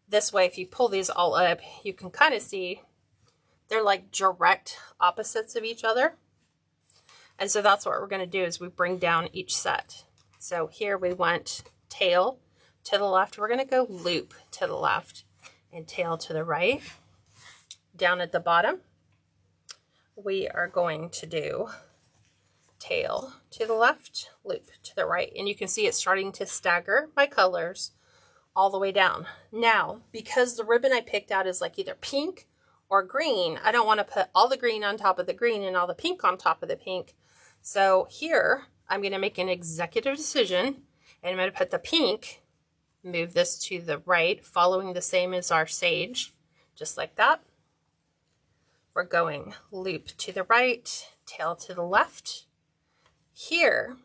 This way, if you pull these all up, you can kind of see they're like direct opposites of each other. And so that's what we're going to do, is we bring down each set. So here we want tail to the left. We're going to go loop to the left and tail to the right. Down at the bottom, we are going to do tail to the left, loop to the right. And you can see it's starting to stagger my colors all the way down. Now, because the ribbon I picked out is like either pink or green, I don't want to put all the green on top of the green and all the pink on top of the pink. So here, I'm going to make an executive decision, and I'm going to put the pink, move this to the right, following the same as our sage, just like that. We're going loop to the right, tail to the left. Here,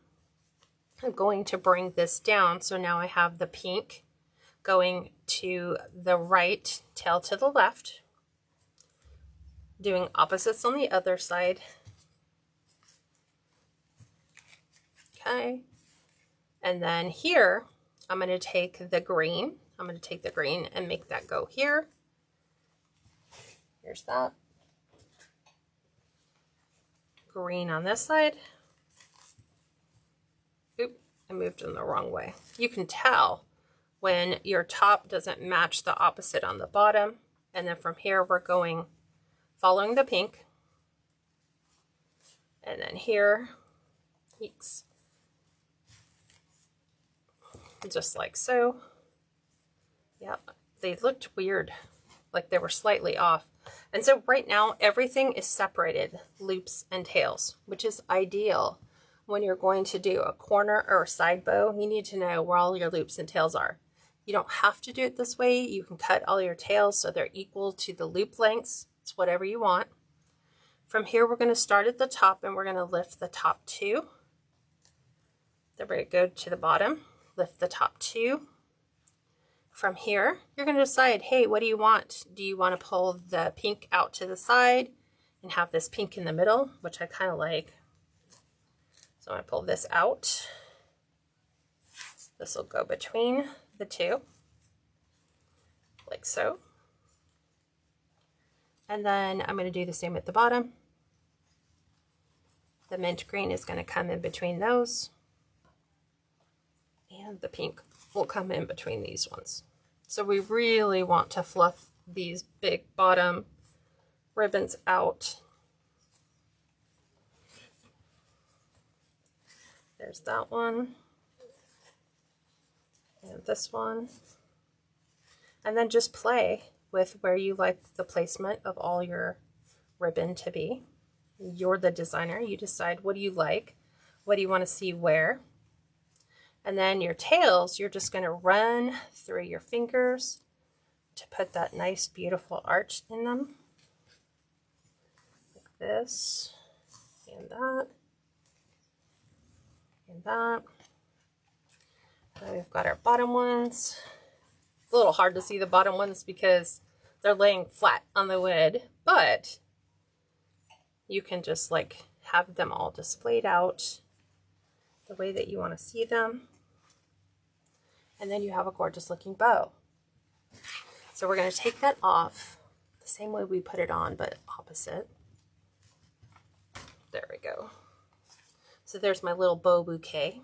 I'm going to bring this down, so now I have the pink going to the right, tail to the left, doing opposites on the other side. Okay, and then here, I'm going to take the green. I'm going to take the green and make that go here. Here's that. Green on this side. Oop, I moved in the wrong way. You can tell when your top doesn't match the opposite on the bottom. And then from here, we're going, following the pink. And then here, peaks. Just like so. Yep, they looked weird, like they were slightly off. And so right now, everything is separated, loops and tails, which is ideal when you're going to do a corner or a side bow. You need to know where all your loops and tails are. You don't have to do it this way. You can cut all your tails so they're equal to the loop lengths. It's whatever you want. From here, we're going to start at the top and we're going to lift the top two. Then we're going to go to the bottom, lift the top two. From here, you're going to decide, hey, what do you want? Do you want to pull the pink out to the side and have this pink in the middle, which I kind of like. So I'm going to pull this out. This will go between the two, like so. And then I'm going to do the same at the bottom. The mint green is going to come in between those. And the pink will come in between these ones. So we really want to fluff these big bottom ribbons out. There's that one. And this one. And then just play with where you like the placement of all your ribbon to be. You're the designer. You decide, what do you like? What do you want to see where? And then your tails, you're just going to run through your fingers to put that nice, beautiful arch in them. Like this, and that, and that. Now we've got our bottom ones. It's a little hard to see the bottom ones because they're laying flat on the wood, but you can just like have them all displayed out the way that you want to see them. And then you have a gorgeous looking bow. So we're going to take that off the same way we put it on, but opposite. There we go. So there's my little bow bouquet.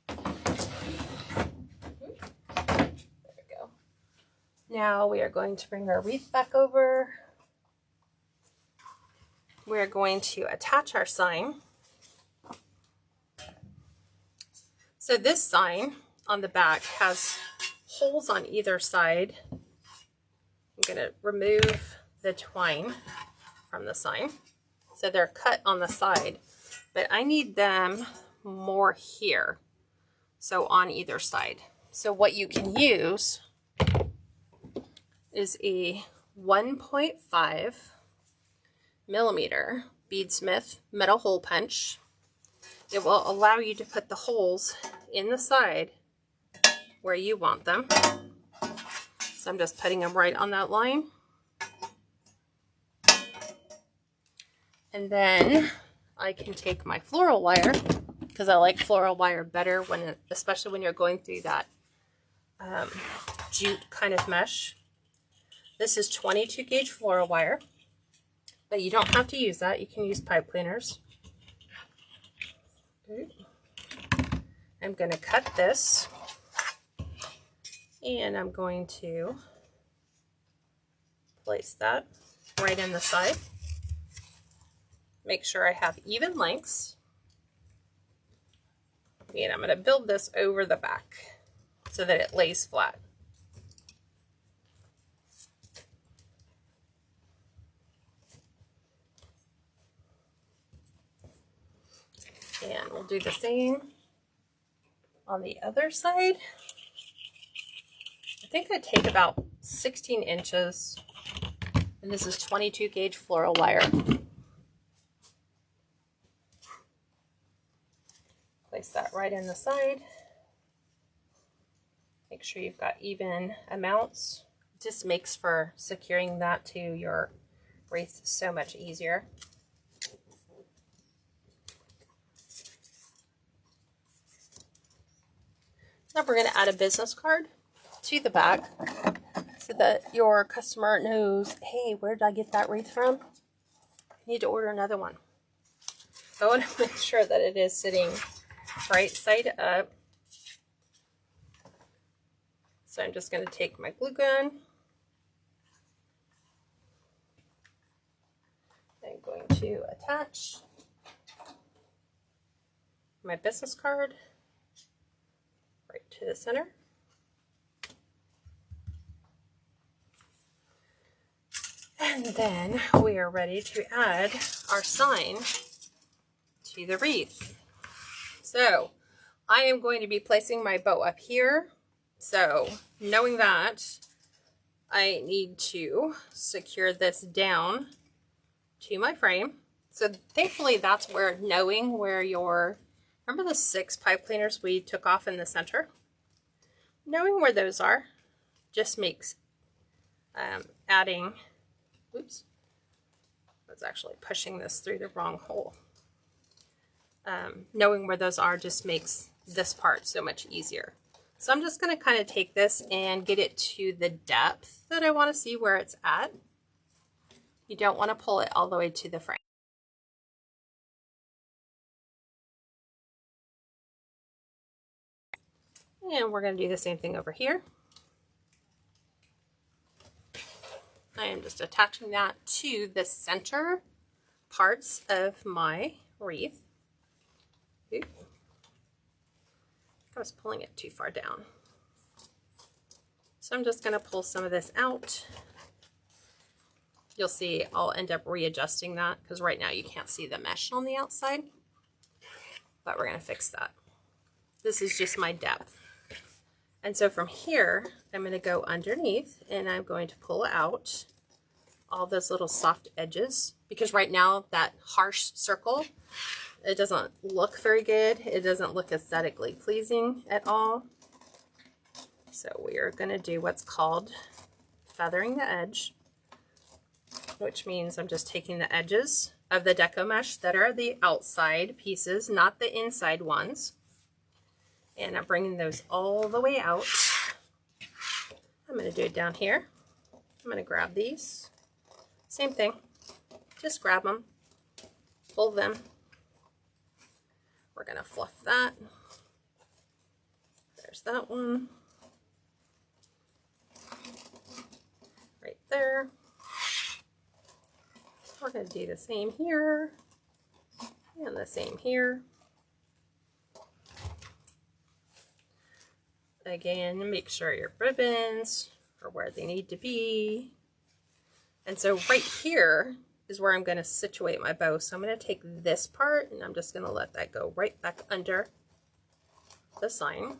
There we go. Now we are going to bring our wreath back over. We're going to attach our sign. So this sign on the back has holes on either side. I'm going to remove the twine from the sign. So they're cut on the side, but I need them more here. So on either side. So what you can use is a 1.5 millimeter beadsmith metal hole punch. It will allow you to put the holes in the side where you want them. So I'm just putting them right on that line. And then I can take my floral wire, because I like floral wire better, especially when you're going through that jute kind of mesh. This is 22 gauge floral wire, but you don't have to use that. You can use pipe cleaners. I'm going to cut this, and I'm going to place that right in the side. Make sure I have even lengths. And I'm going to build this over the back so that it lays flat. And we'll do the same on the other side. I think I take about 16 inches, and this is 22 gauge floral wire. Place that right in the side. Make sure you've got even amounts. It just makes for securing that to your wreath so much easier. Now we're going to add a business card to the back so that your customer knows, hey, where did I get that wreath from? I need to order another one. I want to make sure that it is sitting right side up. So I'm just going to take my glue gun. I'm going to attach my business card right to the center. And then we are ready to add our sign to the wreath. So I am going to be placing my bow up here. So knowing that, I need to secure this down to my frame. So thankfully that's where knowing where your, remember the 6 pipe cleaners we took off in the center? Knowing where those are just makes adding, oops, I was actually pushing this through the wrong hole. Knowing where those are just makes this part so much easier. So I'm just going to kind of take this and get it to the depth that I want to see where it's at. You don't want to pull it all the way to the frame. And we're going to do the same thing over here. I am just attaching that to the center parts of my wreath. Oops. I was pulling it too far down. So I'm just going to pull some of this out. You'll see I'll end up readjusting that because right now you can't see the mesh on the outside, but we're going to fix that. This is just my depth. And so from here, I'm going to go underneath and I'm going to pull out all those little soft edges because right now that harsh circle, it doesn't look very good. It doesn't look aesthetically pleasing at all. So we are going to do what's called feathering the edge, which means I'm just taking the edges of the deco mesh that are the outside pieces, not the inside ones. And I'm bringing those all the way out. I'm going to do it down here. I'm going to grab these. Same thing. Just grab them, pull them. We're going to fluff that. There's that one. Right there. We're going to do the same here and the same here. Again, make sure your ribbons are where they need to be. And so right here is where I'm going to situate my bow. So I'm going to take this part and I'm just going to let that go right back under the sign.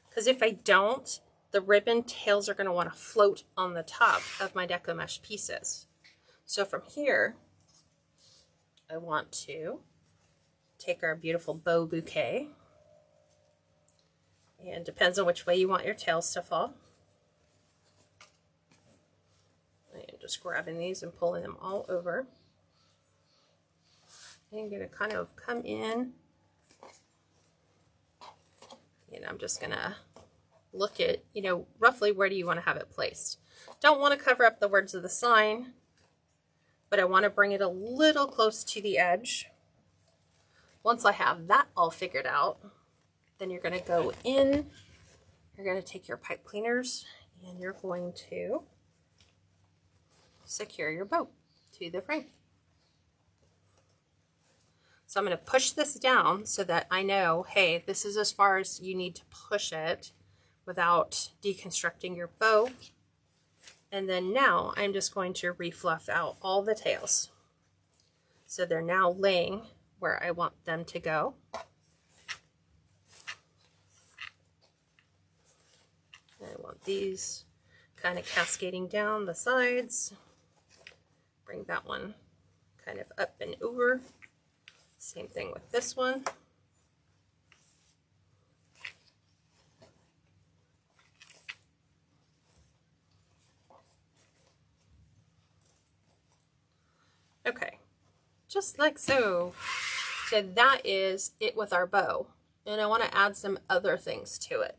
Because if I don't, the ribbon tails are going to want to float on the top of my deco mesh pieces. So from here, I want to take our beautiful bow bouquet. And depends on which way you want your tails to fall. And just grabbing these and pulling them all over. And I'm going to kind of come in. And I'm just going to look at, roughly where do you want to have it placed. Don't want to cover up the words of the sign, but I want to bring it a little close to the edge. Once I have that all figured out, then you're going to go in, you're going to take your pipe cleaners, and you're going to secure your bow to the frame. So I'm going to push this down so that I know, hey, this is as far as you need to push it without deconstructing your bow. And then now I'm just going to refluff out all the tails. So they're now laying where I want them to go. I want these kind of cascading down the sides. Bring that one kind of up and over. Same thing with this one. Okay, just like so. So that is it with our bow. And I want to add some other things to it.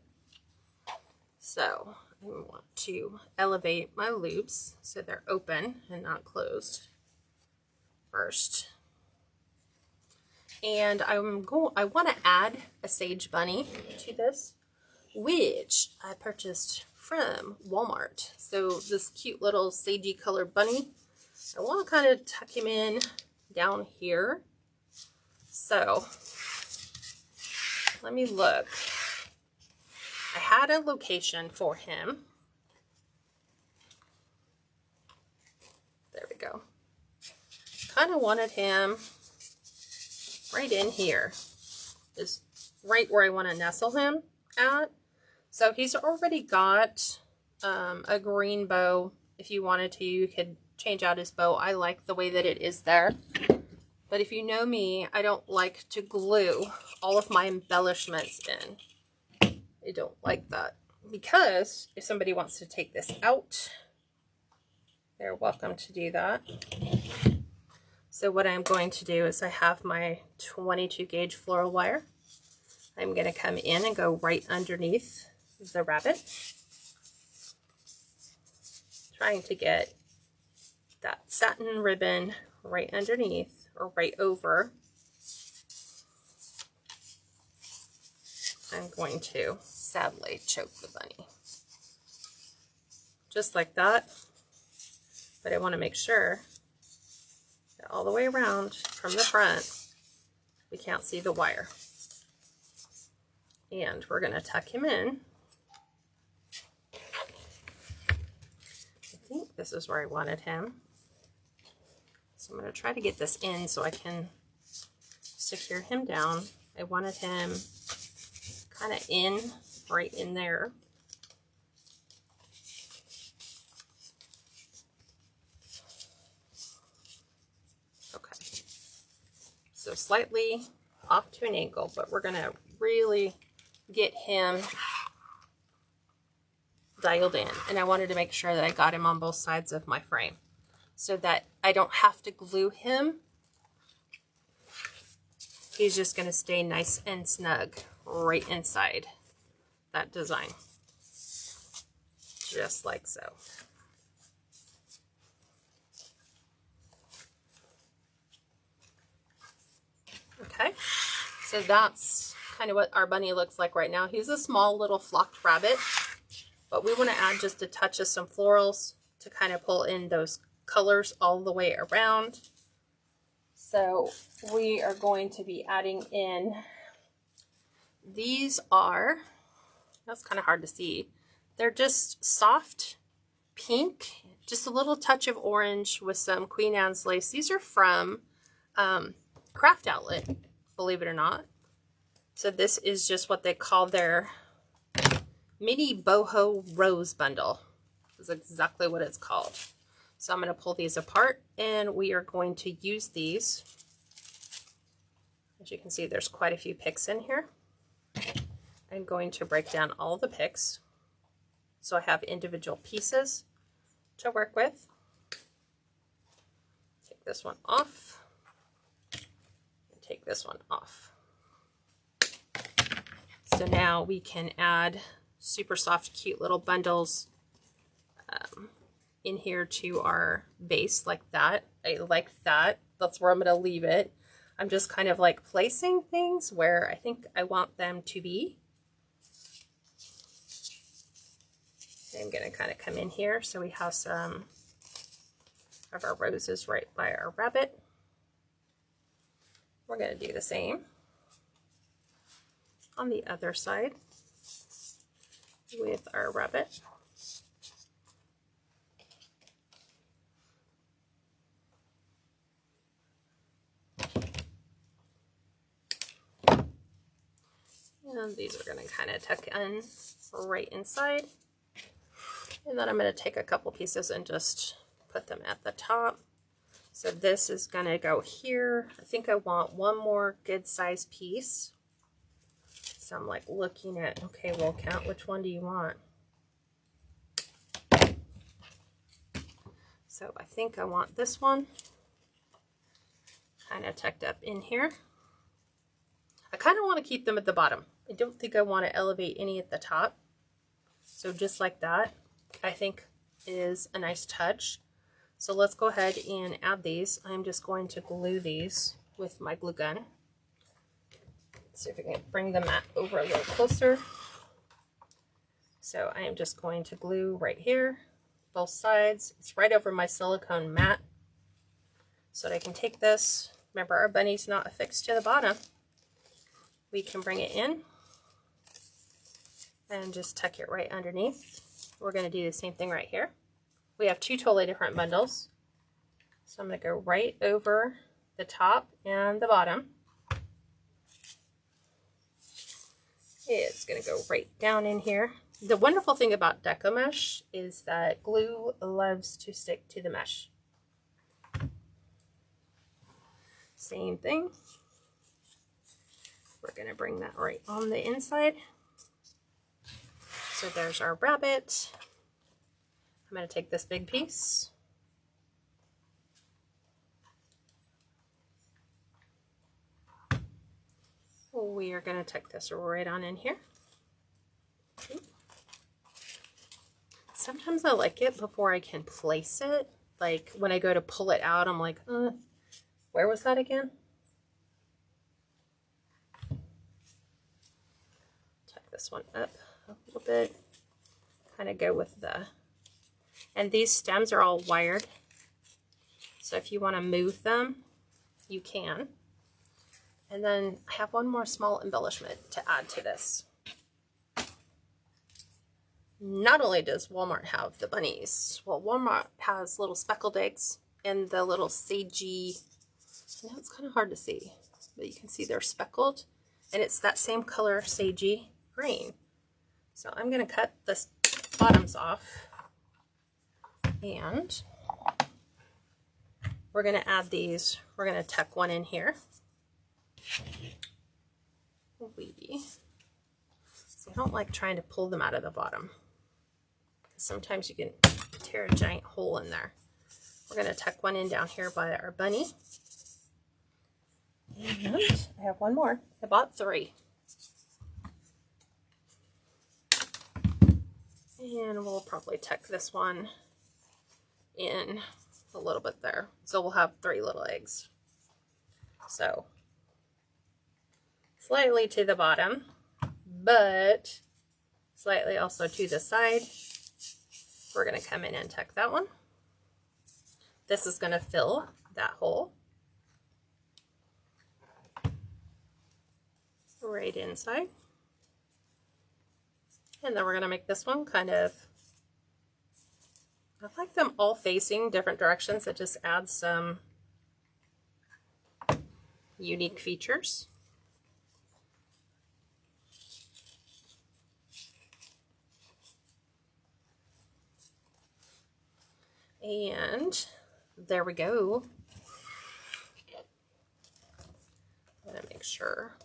So I want to elevate my loops so they're open and not closed first. And I want to add a sage bunny to this, which I purchased from Walmart. So this cute little sagey colored bunny, I want to kind of tuck him in down here. So let me look. I had a location for him. There we go. Kind of wanted him right in here. Is right where I want to nestle him at. So he's already got a green bow. If you wanted to, you could change out his bow. I like the way that it is there. But if you know me, I don't like to glue all of my embellishments in. I don't like that. Because if somebody wants to take this out, they're welcome to do that. So what I'm going to do is I have my 22 gauge floral wire. I'm going to come in and go right underneath the rabbit, trying to get that satin ribbon right underneath or right over. I'm going to sadly choke the bunny. Just like that. But I want to make sure that all the way around from the front, we can't see the wire. And we're going to tuck him in. I think this is where I wanted him. So I'm going to try to get this in so I can secure him down. I wanted him kind of in, right in there. Okay. So slightly off to an angle, but we're going to really get him dialed in. And I wanted to make sure that I got him on both sides of my frame so that I don't have to glue him. He's just going to stay nice and snug right inside that design. Just like so. Okay, so that's kind of what our bunny looks like right now. He's a small little flocked rabbit, but we want to add just a touch of some florals to kind of pull in those colors all the way around. So we are going to be adding in, these are, that's kind of hard to see, they're just soft pink, just a little touch of orange with some Queen Anne's lace. These are from Craft Outlet, believe it or not. So this is just what they call their mini boho rose bundle. This is exactly what it's called. So I'm going to pull these apart and we are going to use these. As you can see, there's quite a few picks in here. I'm going to break down all the picks so I have individual pieces to work with. Take this one off. Take this one off. So now we can add super soft, cute little bundles in here to our base like that. I like that. That's where I'm going to leave it. I'm just kind of like placing things where I think I want them to be. I'm going to kind of come in here so we have some of our roses right by our rabbit. We're going to do the same on the other side with our rabbit. And these are going to kind of tuck in right inside. And then I'm going to take a couple pieces and just put them at the top. So this is going to go here. I think I want one more good size piece. So I'm like looking at, okay, well, count, which one do you want? So I think I want this one kind of tucked up in here. I kind of want to keep them at the bottom. I don't think I want to elevate any at the top. So just like that, I think is a nice touch. So let's go ahead and add these. I'm just going to glue these with my glue gun. Let's see if we can bring the mat over a little closer. So I am just going to glue right here, both sides. It's right over my silicone mat so that I can take this. Remember, our bunny's not affixed to the bottom. We can bring it in and just tuck it right underneath. We're going to do the same thing right here. We have two totally different bundles. So I'm going to go right over the top and the bottom. It's going to go right down in here. The wonderful thing about Deco Mesh is that glue loves to stick to the mesh. Same thing. We're going to bring that right on the inside. So there's our rabbit. I'm going to take this big piece. We are going to tuck this right on in here. Sometimes I like it before I can place it. Like when I go to pull it out, I'm like, where was that again? Tuck this one up a little bit. Kind of go with the, and these stems are all wired. So if you want to move them, you can. And then I have one more small embellishment to add to this. Not only does Walmart have the bunnies, well, Walmart has little speckled eggs and the little sagey, I know it's kind of hard to see, but you can see they're speckled, and it's that same color sagey green. So I'm going to cut the bottoms off, and we're going to add these. We're going to tuck one in here. So I don't like trying to pull them out of the bottom. Sometimes you can tear a giant hole in there. We're going to tuck one in down here by our bunny. And I have one more. I bought 3. And we'll probably tuck this one in a little bit there. So we'll have 3 little eggs. So slightly to the bottom, but slightly also to the side. We're going to come in and tuck that one. This is going to fill that hole right inside. And then we're going to make this one kind of, I like them all facing different directions. It just adds some unique features. And there we go. I'm going to make sure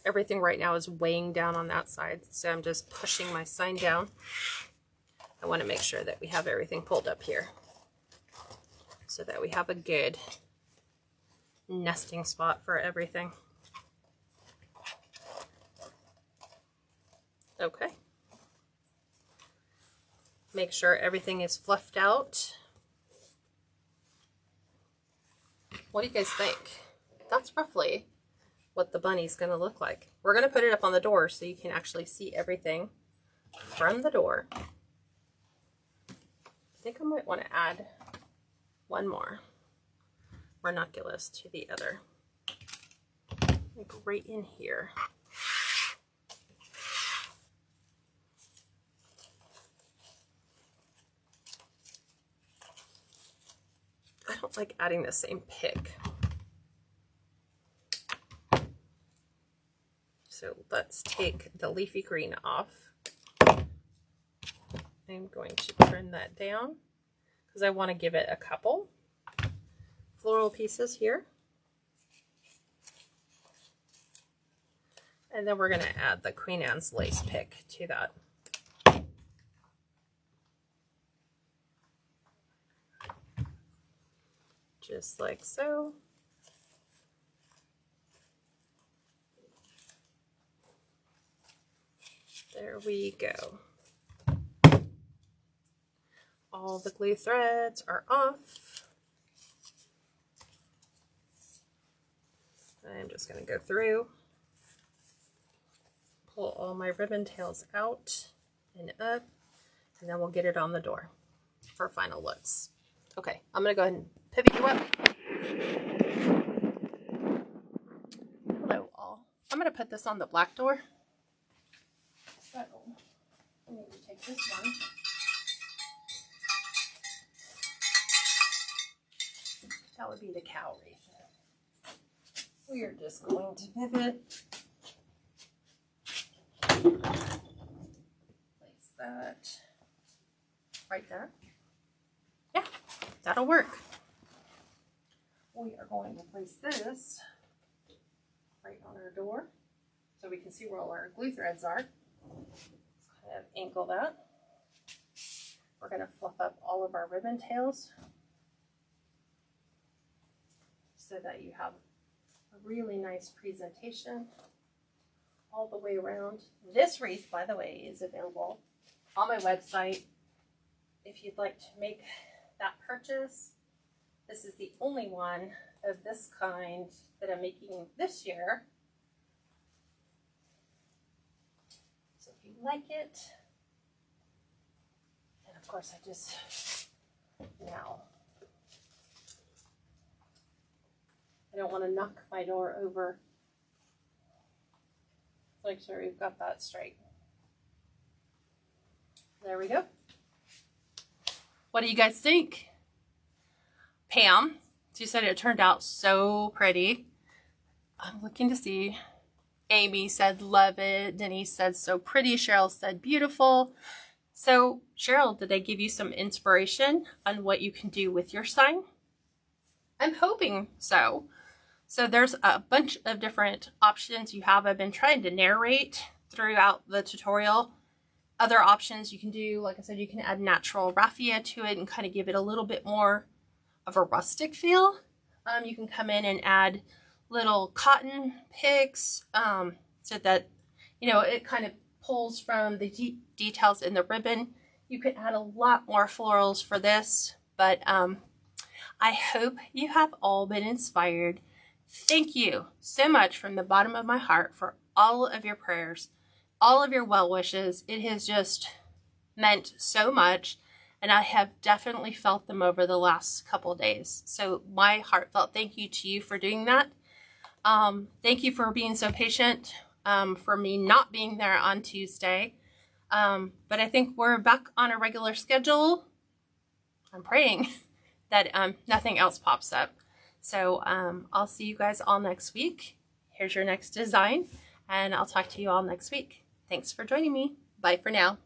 everything right now is weighing down on that side, so I'm just pushing my sign down. I want to make sure that we have everything pulled up here so that we have a good nesting spot for everything. Okay. Make sure everything is fluffed out. What do you guys think? That's roughly what the bunny's going to look like. We're going to put it up on the door so you can actually see everything from the door. I think I might want to add one more ranunculus to the other. Like right in here. I don't like adding the same pick. So let's take the leafy green off. I'm going to turn that down because I want to give it a couple floral pieces here. And then we're going to add the Queen Anne's lace pick to that. Just like so. There we go. All the glue threads are off. I'm just going to go through pull all my ribbon tails out and up, and then we'll get it on the door for final looks. Okay, I'm gonna go ahead and pivot you up. Hello all. I'm gonna put this on the black door. So I need to take this one. That would be the cow wreath. We are just going to pivot. Place that right there. Yeah, that'll work. We are going to place this right on our door so we can see where all our glue threads are. Let's kind of angle that. We're going to fluff up all of our ribbon tails so that you have a really nice presentation all the way around. This wreath, by the way, is available on my website if you'd like to make that purchase. This is the only one of this kind that I'm making this year. So if you like it, and of course I just now, I don't want to knock my door over. Make sure we've got that straight. There we go. What do you guys think? Pam, she said it turned out so pretty. I'm looking to see. Amy said love it. Denise said so pretty. Cheryl said beautiful. So Cheryl, did I give you some inspiration on what you can do with your sign? I'm hoping so. So there's a bunch of different options you have. I've been trying to narrate throughout the tutorial. Other options you can do, like I said, you can add natural raffia to it and kind of give it a little bit more of a rustic feel. You can come in and add little cotton picks so that, you know, it kind of pulls from the details in the ribbon. You can add a lot more florals for this, but I hope you have all been inspired. Thank you so much from the bottom of my heart for all of your prayers, all of your well wishes. It has just meant so much, and I have definitely felt them over the last couple of days. So my heartfelt thank you to you for doing that. Thank you for being so patient, for me not being there on Tuesday. But I think we're back on a regular schedule. I'm praying that nothing else pops up. So I'll see you guys all next week. Here's your next design, and I'll talk to you all next week. Thanks for joining me. Bye for now.